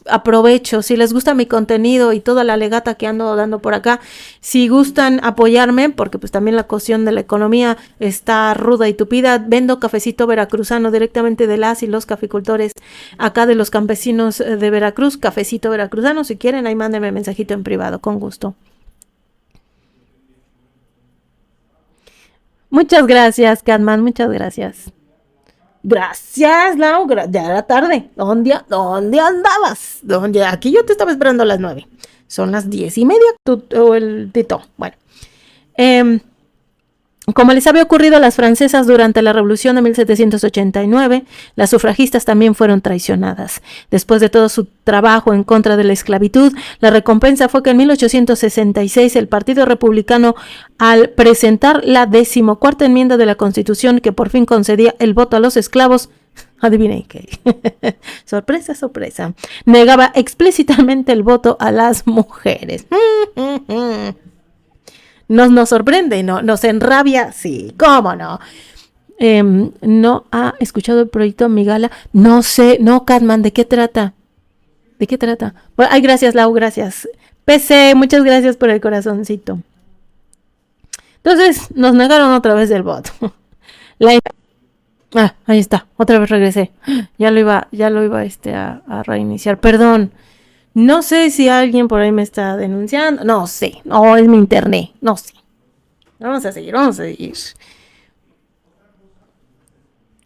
aprovecho, si les gusta mi contenido y toda la legata que ando dando por acá, si gustan apoyarme, porque pues también la cuestión de la economía está ruda y tupida, vendo cafecito veracruzano directamente de las y los caficultores acá de los campesinos de Veracruz, cafecito veracruzano, si quieren, ahí mándenme mensajito en privado, con gusto. Muchas gracias, Catman, muchas gracias. Gracias, Lau, ya era tarde. ¿Dónde andabas? Aquí yo te estaba esperando a las 9. Son las 10:30, o el Tito. Bueno, como les había ocurrido a las francesas durante la Revolución de 1789, las sufragistas también fueron traicionadas. Después de todo su trabajo en contra de la esclavitud, la recompensa fue que en 1866 el Partido Republicano, al presentar la 14ª enmienda de la Constitución que por fin concedía el voto a los esclavos, adivinen qué, sorpresa, sorpresa, negaba explícitamente el voto a las mujeres. Nos sorprende, ¿no? Nos enrabia, sí, ¿cómo no? ¿No ha escuchado el proyecto Migala? No sé, no, Catman, ¿de qué trata? ¿De qué trata? Bueno, ay, gracias, Lau, gracias. PC, muchas gracias por el corazoncito. Entonces, nos negaron otra vez el voto. Ahí está, otra vez regresé. Ya lo iba a reiniciar, perdón. No sé si alguien por ahí me está denunciando. No sé. No, es mi internet. No sé. Vamos a seguir.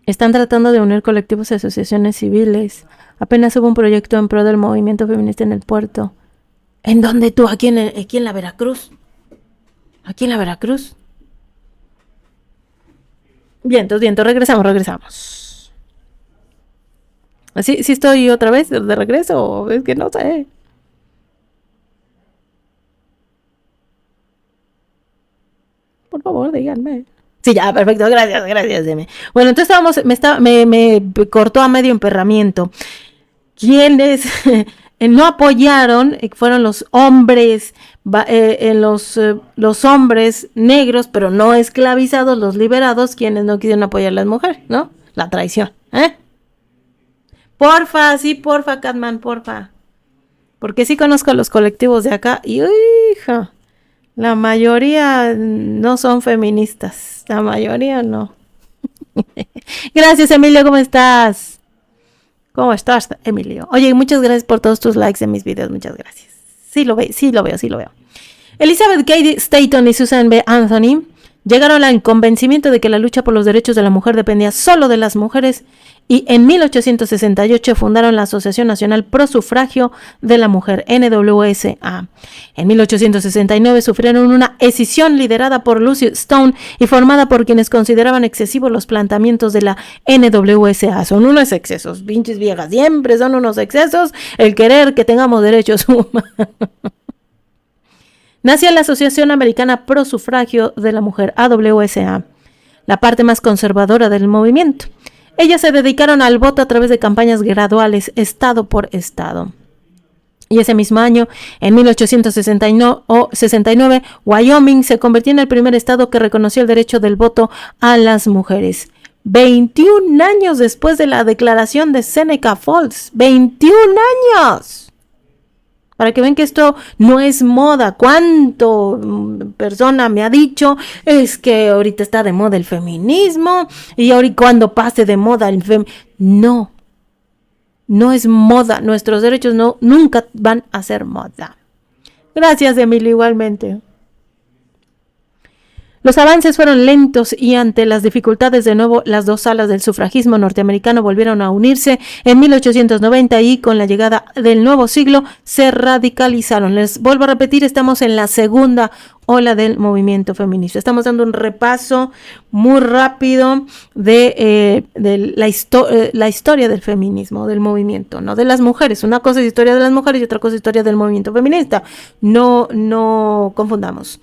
Están tratando de unir colectivos y asociaciones civiles. Apenas hubo un proyecto en pro del movimiento feminista en el puerto. ¿En dónde tú? Aquí en la Veracruz. Aquí en la Veracruz. Vientos. Regresamos. ¿Sí estoy otra vez de regreso? Es que no sé. Por favor, díganme. Sí, ya, perfecto, gracias, Deme. Bueno, entonces me cortó a medio emperramiento. Quienes no apoyaron fueron los hombres, los hombres negros, pero no esclavizados, los liberados, quienes no quisieron apoyar a las mujeres, ¿no? La traición, Porfa, Catman, porfa. Porque sí conozco a los colectivos de acá y, hija, la mayoría no son feministas. La mayoría no. Gracias, Emilio, ¿cómo estás? ¿Cómo estás, Emilio? Oye, muchas gracias por todos tus likes en mis videos. Muchas gracias. Sí lo veo. Elizabeth Cady Stanton y Susan B. Anthony llegaron al convencimiento de que la lucha por los derechos de la mujer dependía solo de las mujeres y en 1868 fundaron la Asociación Nacional Pro Sufragio de la Mujer, NWSA. En 1869 sufrieron una escisión liderada por Lucy Stone y formada por quienes consideraban excesivos los planteamientos de la NWSA. Son unos excesos, pinches viejas, siempre son unos excesos el querer que tengamos derechos humanos. Nació la Asociación Americana Pro Sufragio de la Mujer, AWSA, la parte más conservadora del movimiento. Ellas se dedicaron al voto a través de campañas graduales, estado por estado. Y ese mismo año, en 1869, Wyoming se convirtió en el primer estado que reconoció el derecho del voto a las mujeres. 21 años después de la declaración de Seneca Falls. 21 años. Para que vean que esto no es moda. ¿Cuánto persona me ha dicho? Es que ahorita está de moda el feminismo. Y ahorita cuando pase de moda el feminismo. No es moda. Nuestros derechos nunca van a ser moda. Gracias, Emilio, igualmente. Los avances fueron lentos y ante las dificultades de nuevo las dos alas del sufragismo norteamericano volvieron a unirse en 1890 y con la llegada del nuevo siglo se radicalizaron. Les vuelvo a repetir, estamos en la segunda ola del movimiento feminista. Estamos dando un repaso muy rápido de la historia del feminismo, del movimiento, no de las mujeres. Una cosa es historia de las mujeres y otra cosa es historia del movimiento feminista. No confundamos.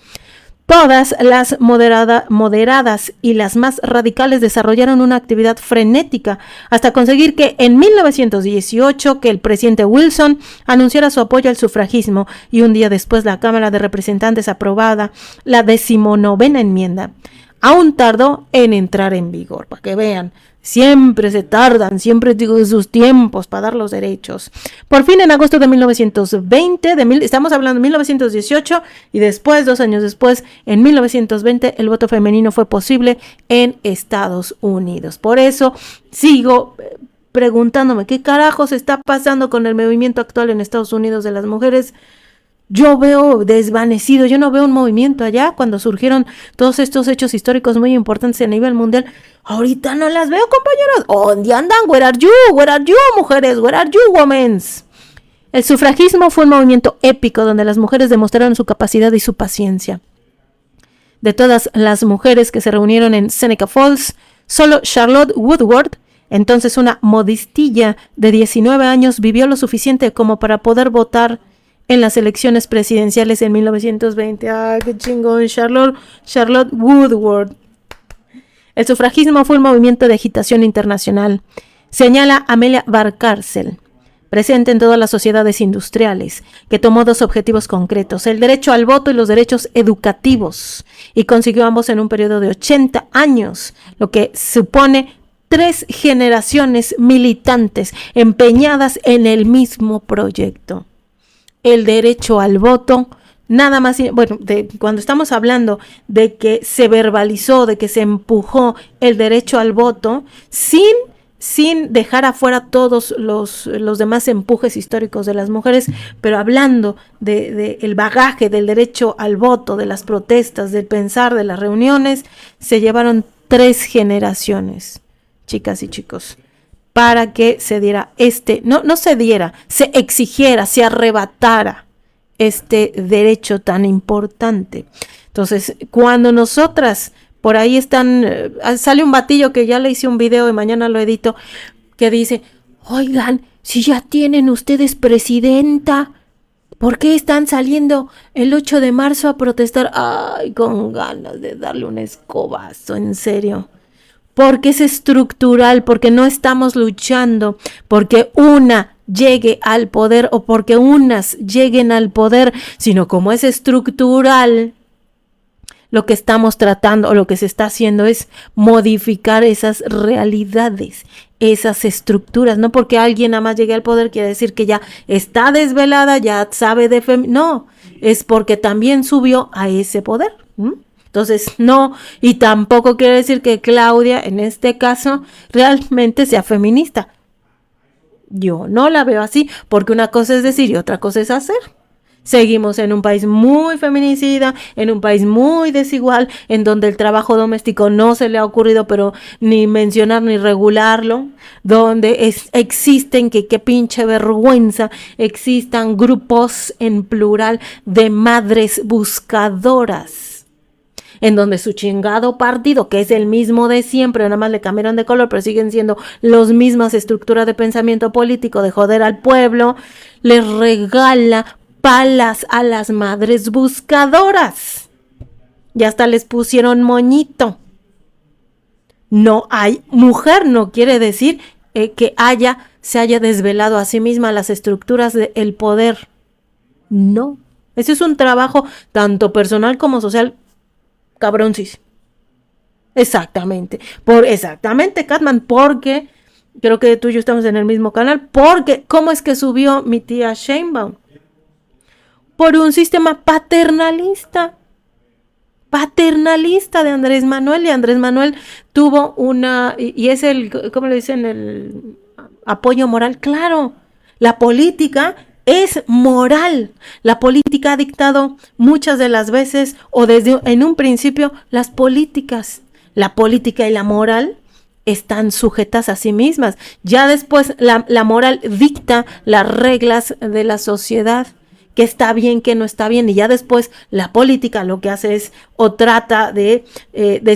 Todas las moderadas y las más radicales desarrollaron una actividad frenética hasta conseguir que en 1918 que el presidente Wilson anunciara su apoyo al sufragismo y un día después la Cámara de Representantes aprobada la 19ª enmienda. Aún tardó en entrar en vigor, para que vean. Siempre se tardan, siempre digo sus tiempos para dar los derechos. Por fin en agosto de 1920, estamos hablando de 1918 y después, 2 años después, en 1920 el voto femenino fue posible en Estados Unidos. Por eso sigo preguntándome qué carajos está pasando con el movimiento actual en Estados Unidos de las mujeres. Yo veo desvanecido, yo no veo un movimiento allá cuando surgieron todos estos hechos históricos muy importantes a nivel mundial. Ahorita no las veo, compañeros. ¿Dónde andan? Where are you, mujeres? Where are you, womens? El sufragismo fue un movimiento épico donde las mujeres demostraron su capacidad y su paciencia. De todas las mujeres que se reunieron en Seneca Falls, solo Charlotte Woodward, entonces una modistilla de 19 años, vivió lo suficiente como para poder votar en las elecciones presidenciales en 1920. ¡Ay, qué chingón! Charlotte Woodward. El sufragismo fue un movimiento de agitación internacional. Señala Amelia Valcárcel, presente en todas las sociedades industriales, que tomó 2 objetivos concretos, el derecho al voto y los derechos educativos, y consiguió ambos en un periodo de 80 años, lo que supone 3 generaciones militantes empeñadas en el mismo proyecto. El derecho al voto, nada más, cuando estamos hablando de que se verbalizó, de que se empujó el derecho al voto, sin dejar afuera todos los demás empujes históricos de las mujeres, pero hablando de el bagaje del derecho al voto, de las protestas, del pensar, de las reuniones, se llevaron 3 generaciones, chicas y chicos, para que se diera se exigiera, se arrebatara este derecho tan importante. Entonces, cuando nosotras, por ahí sale un batillo que ya le hice un video y mañana lo edito, que dice, oigan, si ya tienen ustedes presidenta, ¿por qué están saliendo el 8 de marzo a protestar? Ay, con ganas de darle un escobazo, en serio. Porque es estructural, porque no estamos luchando porque una llegue al poder o porque unas lleguen al poder, sino como es estructural, lo que estamos tratando o lo que se está haciendo es modificar esas realidades, esas estructuras. No porque alguien nada más llegue al poder quiere decir que ya está desvelada, ya sabe de no, es porque también subió a ese poder. Entonces, no, y tampoco quiere decir que Claudia, en este caso, realmente sea feminista. Yo no la veo así, porque una cosa es decir y otra cosa es hacer. Seguimos en un país muy feminicida, en un país muy desigual, en donde el trabajo doméstico no se le ha ocurrido, pero ni mencionar ni regularlo, donde existen, que qué pinche vergüenza, existan grupos en plural de madres buscadoras, en donde su chingado partido, que es el mismo de siempre, nada más le cambiaron de color, pero siguen siendo las mismas estructuras de pensamiento político, de joder al pueblo, les regala palas a las madres buscadoras. Y hasta les pusieron moñito. No hay mujer, no quiere decir que se haya desvelado a sí misma las estructuras del poder. No. Ese es un trabajo tanto personal como social cabroncis. Exactamente. Exactamente, Catman, porque creo que tú y yo estamos en el mismo canal. Porque, ¿cómo es que subió mi tía Sheinbaum? Por un sistema paternalista de Andrés Manuel, y Andrés Manuel tuvo y es ¿cómo le dicen? El apoyo moral. Claro, la política es moral. La política ha dictado muchas de las veces, o desde en un principio, las políticas. La política y la moral están sujetas a sí mismas. Ya después la moral dicta las reglas de la sociedad, que está bien, que no está bien, y ya después la política lo que hace es o trata de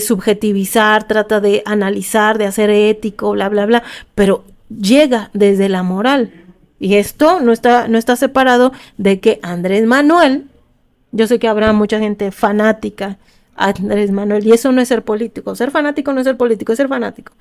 subjetivizar, trata de analizar, de hacer ético, bla, bla, bla, pero llega desde la moral. Y esto no está separado de que Andrés Manuel, yo sé que habrá mucha gente fanática a Andrés Manuel, y eso no es ser político. Ser fanático no es ser político, es ser fanático.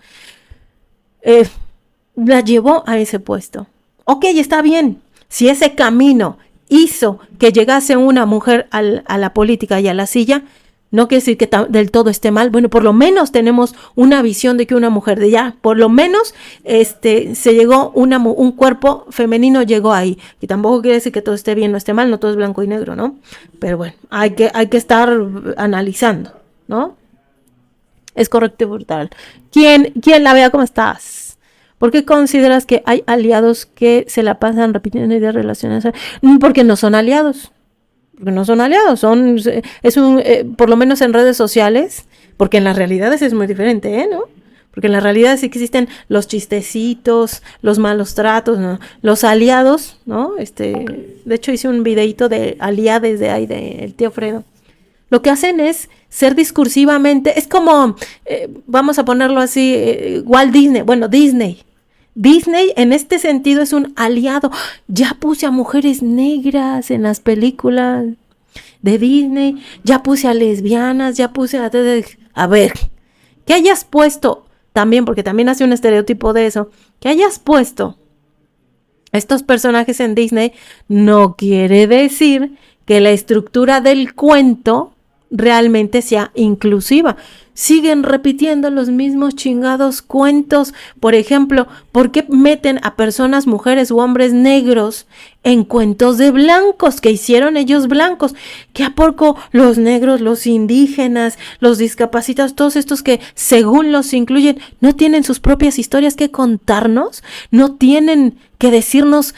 La llevó a ese puesto. Ok, está bien. Si ese camino hizo que llegase una mujer a la política y a la silla, no quiere decir que del todo esté mal. Bueno, por lo menos tenemos una visión de que una mujer por lo menos se llegó un cuerpo femenino llegó ahí. Y tampoco quiere decir que todo esté bien o esté mal, no todo es blanco y negro, ¿no? Pero bueno, hay que estar analizando, ¿no? Es correcto y brutal. ¿Quién la vea? ¿Cómo estás? ¿Por qué consideras que hay aliados que se la pasan repitiendo ideas relacionadas? Porque no son aliados. Porque no son aliados. Por lo menos en redes sociales, porque en las realidades es muy diferente, ¿no? Porque en las realidades existen los chistecitos, los malos tratos, ¿no? Los aliados, ¿no? De hecho hice un videito de aliades de ahí, del tío Fredo. Lo que hacen es ser discursivamente, es como, vamos a ponerlo así, Walt Disney, bueno, Disney en este sentido es un aliado. Ya puse a mujeres negras en las películas de Disney, ya puse a lesbianas, ya puse a ver, que hayas puesto también, porque también hace un estereotipo de eso, que hayas puesto estos personajes en Disney no quiere decir que la estructura del cuento realmente sea inclusiva. Siguen repitiendo los mismos chingados cuentos. Por ejemplo, ¿por qué meten a personas, mujeres u hombres negros en cuentos de blancos que hicieron ellos blancos? ¿Que a poco los negros, los indígenas, los discapacitados, todos estos que según los incluyen, no tienen sus propias historias que contarnos? No tienen que decirnos,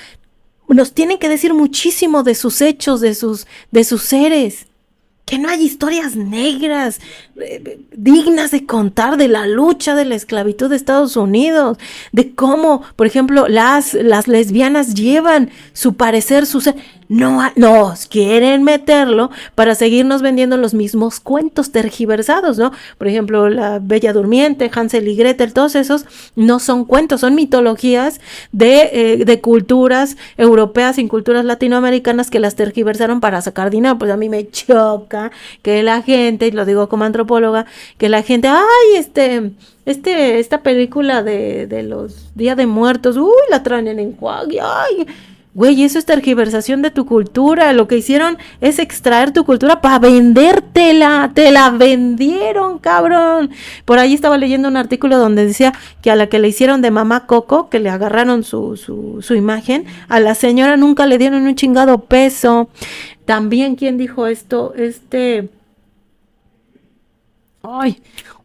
nos tienen que decir muchísimo de sus hechos, de sus seres. Que no hay historias negras dignas de contar de la lucha de la esclavitud de Estados Unidos, de cómo, por ejemplo, las lesbianas llevan su parecer, su ser. No, quieren meterlo para seguirnos vendiendo los mismos cuentos tergiversados, ¿no? Por ejemplo, La Bella Durmiente, Hansel y Gretel, todos esos no son cuentos, son mitologías de culturas europeas y culturas latinoamericanas que las tergiversaron para sacar dinero. Pues a mí me choca que la gente, y lo digo como antropóloga, que la gente, esta película de los Días de Muertos, la traen en enjuague, güey, eso es tergiversación de tu cultura. Lo que hicieron es extraer tu cultura para vendértela. Te la vendieron, cabrón. Por ahí estaba leyendo un artículo donde decía que a la que le hicieron de mamá Coco, que le agarraron su imagen, a la señora nunca le dieron un chingado peso. También, ¿quién dijo esto?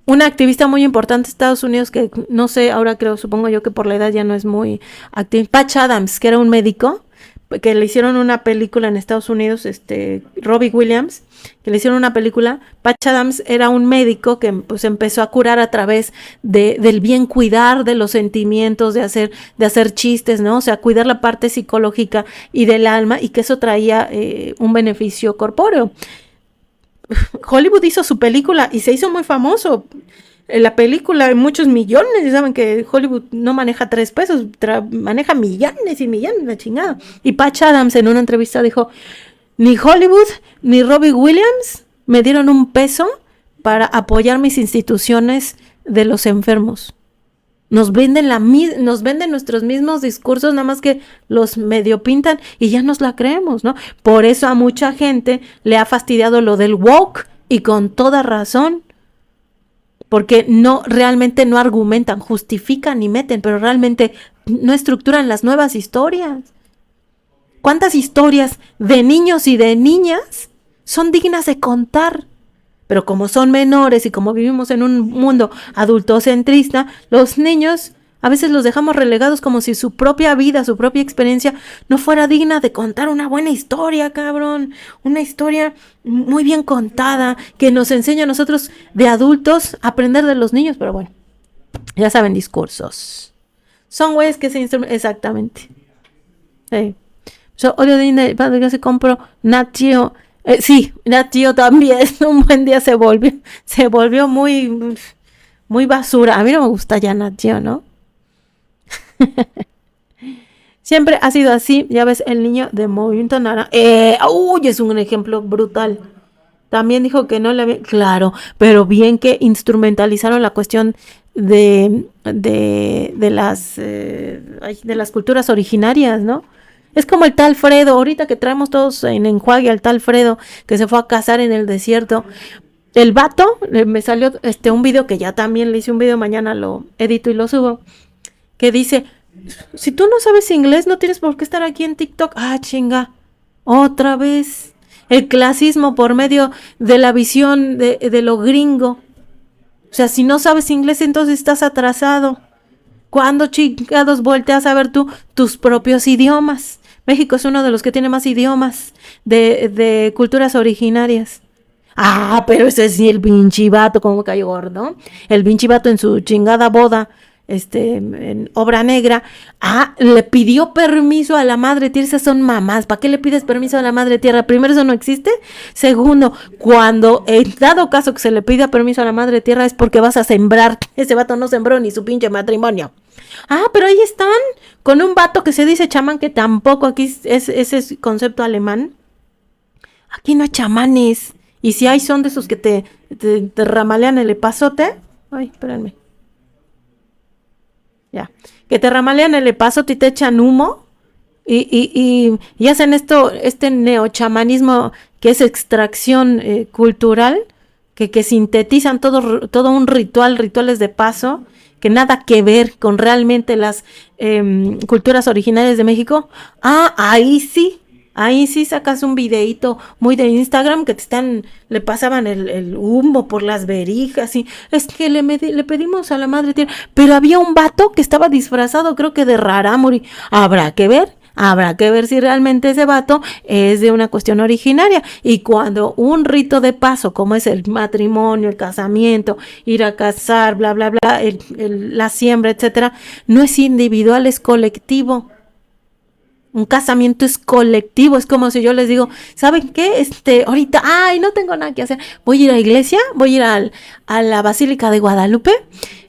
una activista muy importante de Estados Unidos que no sé, ahora creo, supongo yo que por la edad ya no es muy activa, Patch Adams, que era un médico, que le hicieron una película en Estados Unidos, Robbie Williams, que le hicieron una película. Patch Adams era un médico que pues empezó a curar a través del bien cuidar de los sentimientos, de hacer chistes, ¿no? O sea, cuidar la parte psicológica y del alma, y que eso traía un beneficio corpóreo. Hollywood hizo su película y se hizo muy famoso. La película, muchos millones, saben que Hollywood no maneja 3 pesos, maneja millones y millones, la chingada. Y Patch Adams en una entrevista dijo, ni Hollywood ni Robbie Williams me dieron un peso para apoyar mis instituciones de los enfermos. Nos venden nuestros mismos discursos, nada más que los medio pintan y ya nos la creemos, ¿no? Por eso a mucha gente le ha fastidiado lo del woke, y con toda razón. Porque realmente no argumentan, justifican y meten, pero realmente no estructuran las nuevas historias. ¿Cuántas historias de niños y de niñas son dignas de contar? Pero como son menores y como vivimos en un mundo adultocentrista, los niños a veces los dejamos relegados como si su propia vida, su propia experiencia no fuera digna de contar una buena historia, cabrón. Una historia muy bien contada que nos enseña a nosotros de adultos a aprender de los niños. Pero bueno, ya saben, discursos. Son güeyes que se instrumentan. Exactamente. Odio Disney, yo se compro Nat Geo. Sí, Nat Geo también. Un buen día se volvió muy, muy basura. A mí no me gusta ya Nat Geo, ¿no? Siempre ha sido así. Ya ves, el niño de Movimiento Naranja. Es un ejemplo brutal. También dijo que no le había... Claro, pero bien que instrumentalizaron la cuestión de las culturas originarias, ¿no? Es como el tal Fredo, ahorita que traemos todos en enjuague al tal Fredo, que se fue a cazar en el desierto. El vato, me salió un video que ya también le hice un video, mañana lo edito y lo subo, que dice, si tú no sabes inglés, no tienes por qué estar aquí en TikTok. Ah, chinga, otra vez. El clasismo por medio de la visión de lo gringo. O sea, si no sabes inglés, entonces estás atrasado. ¿Cuándo chingados volteas a ver tú tus propios idiomas? México es uno de los que tiene más idiomas de culturas originarias. Ah, pero ese es el pinche vato, como me cayó gordo. El pinche vato en su chingada boda, en Obra Negra, le pidió permiso a la madre tierra. Esas son mamás. ¿Para qué le pides permiso a la madre tierra? Primero, eso no existe. Segundo, cuando en dado caso que se le pida permiso a la madre tierra es porque vas a sembrar. Ese vato no sembró ni su pinche matrimonio. Pero ahí están con un vato que se dice chamán, que tampoco aquí es concepto alemán. Aquí no hay chamanes. Y si hay, son de esos que te ramalean el epazote. Ay, espérenme. Ya. Que te ramalean el epazote y te echan humo. Y hacen este neochamanismo que es extracción cultural. Que sintetizan todo un rituales de paso. Que nada que ver con realmente las culturas originarias de México. Ahí sí sacas un videíto muy de Instagram que le pasaban el humo por las verijas, y es que le pedimos a la madre tierra, pero había un vato que estaba disfrazado, creo que de rarámuri. Habrá que ver si realmente ese vato es de una cuestión originaria. Y cuando un rito de paso, como es el matrimonio, el casamiento, ir a casar, bla, bla, bla, la siembra, etcétera, no es individual, es colectivo. Un casamiento es colectivo. Es como si yo les digo, ¿saben qué? Ahorita, no tengo nada que hacer. Voy a ir a la iglesia, voy a ir a la Basílica de Guadalupe,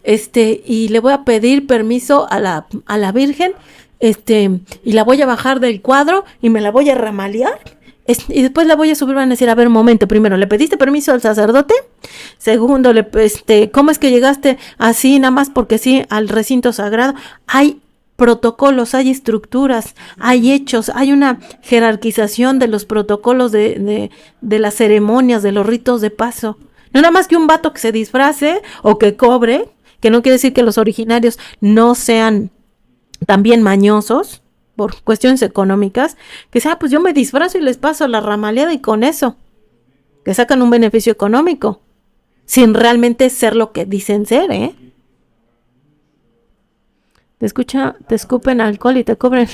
y le voy a pedir permiso a la Virgen, y la voy a bajar del cuadro y me la voy a ramalear. Y después la voy a subir. Van a decir, a ver, momento, primero, ¿le pediste permiso al sacerdote? Segundo, ¿cómo es que llegaste así, nada más porque sí, al recinto sagrado? Hay protocolos, hay estructuras, hay hechos, hay una jerarquización de los protocolos de las ceremonias, de los ritos de paso. No nada más que un vato que se disfrace o que cobre, que no quiere decir que los originarios no sean también mañosos por cuestiones económicas, que sea, pues yo me disfrazo y les paso la ramaleada y con eso, que sacan un beneficio económico. sin realmente ser lo que dicen ser, ¿eh? Te escupen alcohol y te cobran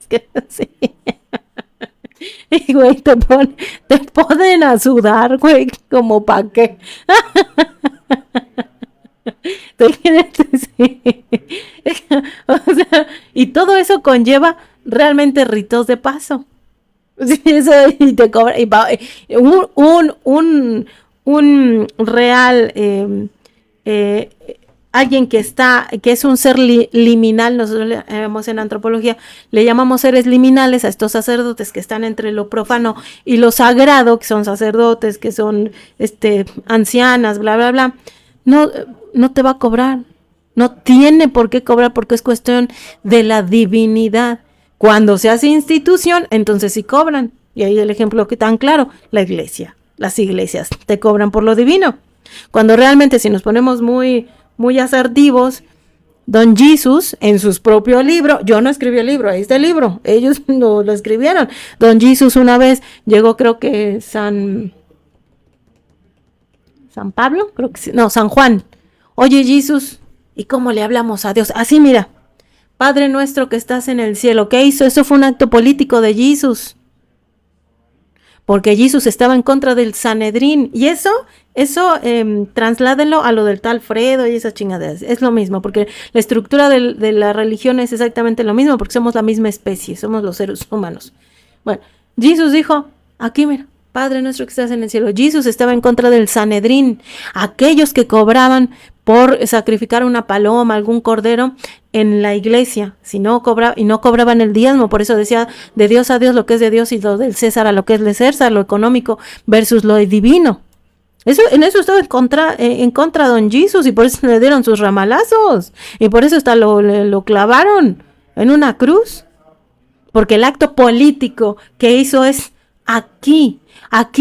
que sí. Y güey, te ponen a sudar, güey, como pa' qué. Sí. O sea, y todo eso conlleva realmente ritos de paso. Sí, eso, y te cobra un real eh, alguien que es un ser liminal. Nosotros le llamamos en antropología, le llamamos seres liminales a estos sacerdotes que están entre lo profano y lo sagrado, que son sacerdotes, que son ancianas, bla, bla, bla. No te va a cobrar, no tiene por qué cobrar, porque es cuestión de la divinidad. Cuando se hace institución, entonces sí cobran. Y ahí el ejemplo que tan claro, la iglesia, las iglesias te cobran por lo divino. Cuando realmente, si nos ponemos muy, muy asertivos, Don Jesus en su propio libro, yo no escribí el libro, ahí está el libro, ellos lo escribieron. Don Jesus una vez llegó, creo que San Pablo, creo que sí, no, San Juan. Oye, Jesús, ¿y cómo le hablamos a Dios? Así, mira, Padre nuestro que estás en el cielo. ¿Qué hizo? Eso fue un acto político de Jesús. Porque Jesús estaba en contra del Sanedrín. Y eso trasládenlo a lo del tal Fredo y esas chingaderas. Es lo mismo, porque la estructura de la religión es exactamente lo mismo, porque somos la misma especie, somos los seres humanos. Bueno, Jesús dijo, aquí mira, Padre nuestro que estás en el cielo. Jesús estaba en contra del Sanedrín, aquellos que cobraban por sacrificar una paloma, algún cordero en la iglesia, si no cobraban el diezmo. Por eso decía, de Dios a Dios lo que es de Dios, y lo del César a lo que es de César, lo económico versus lo divino. En eso estaba en contra Don Jesús, y por eso le dieron sus ramalazos, y por eso hasta lo clavaron en una cruz, porque el acto político que hizo es aquí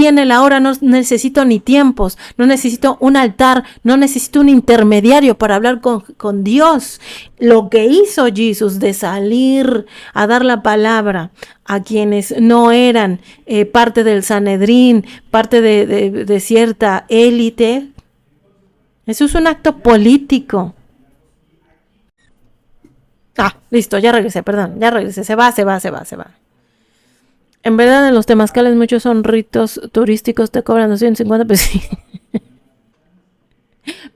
en el ahora. No necesito ni tiempos, no necesito un altar, no necesito un intermediario para hablar con Dios. Lo que hizo Jesús de salir a dar la palabra a quienes no eran parte del Sanedrín, parte de cierta élite, eso es un acto político. Listo, ya regresé, se va. En verdad, en los temazcales muchos son ritos turísticos, te cobran 250 pesos.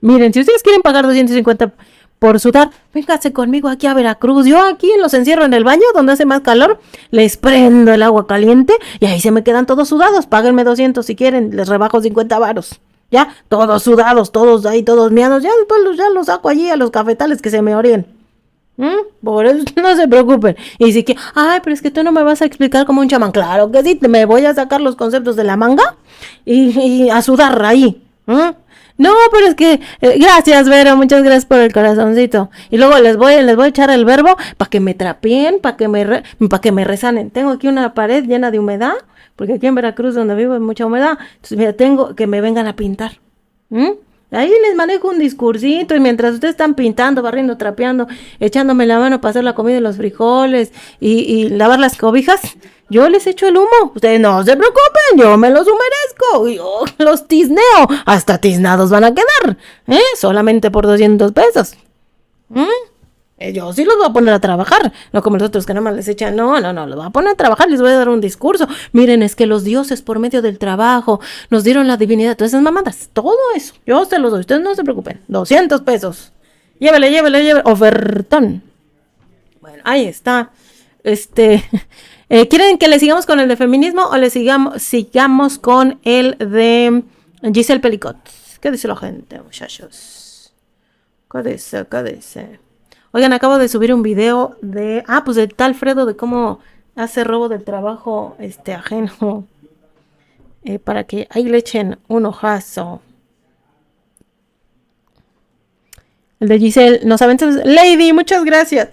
Miren, si ustedes quieren pagar 250 por sudar, vénganse conmigo aquí a Veracruz. Yo aquí los encierro en el baño donde hace más calor, les prendo el agua caliente y ahí se me quedan todos sudados. Páguenme 200 si quieren, les rebajo 50 varos. Ya, todos sudados, todos ahí, todos miados. Ya después ya los saco allí a los cafetales que se me oríen. Por eso no se preocupen. Y si que, pero es que tú no me vas a explicar como un chamán. Claro que sí, me voy a sacar los conceptos de la manga y a sudar ahí. No, pero es que, gracias, Vero, muchas gracias por el corazoncito. Y luego les voy a echar el verbo para que me trapeen, para que me resanen. Tengo aquí una pared llena de humedad, porque aquí en Veracruz, donde vivo, hay mucha humedad. Entonces, mira, tengo que me vengan a pintar. Ahí les manejo un discursito, y mientras ustedes están pintando, barriendo, trapeando, echándome la mano para hacer la comida y los frijoles y lavar las cobijas, yo les echo el humo. Ustedes no se preocupen, yo me los humedezco, yo los tizneo, hasta tiznados van a quedar, solamente por 200 pesos. Yo sí los voy a poner a trabajar, no como los otros que nada más les echan. No, los voy a poner a trabajar, les voy a dar un discurso. Miren, es que los dioses por medio del trabajo nos dieron la divinidad, todas esas mamadas, todo eso, yo se los doy, ustedes no se preocupen, 200 pesos. Llévele, ofertón. Bueno, ahí está. ¿Quieren que le sigamos con el de feminismo o le sigamos con el de Giselle Pelicot? ¿Qué dice la gente, muchachos? ¿Qué dice? Oigan, acabo de subir un video de tal Fredo, de cómo hace robo del trabajo ajeno, para que ahí le echen un ojazo. El de Giselle, nos aventamos. Lady, muchas gracias.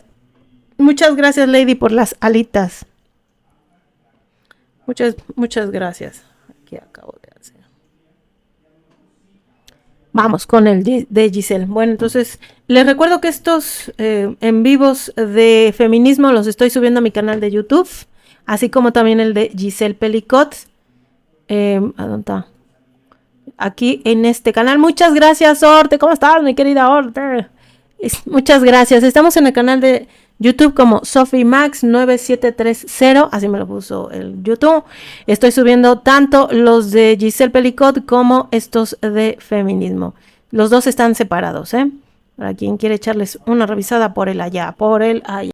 Muchas gracias, Lady, por las alitas. Muchas gracias. Aquí acabo de hacer. Vamos con el de Giselle. Bueno, entonces les recuerdo que estos en vivos de feminismo los estoy subiendo a mi canal de YouTube, así como también el de Giselle Pelicot. ¿A dónde está? aquí en este canal. Muchas gracias, Orte. ¿Cómo estás, mi querida Orte? Muchas gracias. Estamos en el canal de YouTube como SophieMax9730. Así me lo puso el YouTube. Estoy subiendo tanto los de Giselle Pelicot como estos de feminismo. Los dos están separados, ¿eh? Para quien quiere echarles una revisada por el allá, por el allá.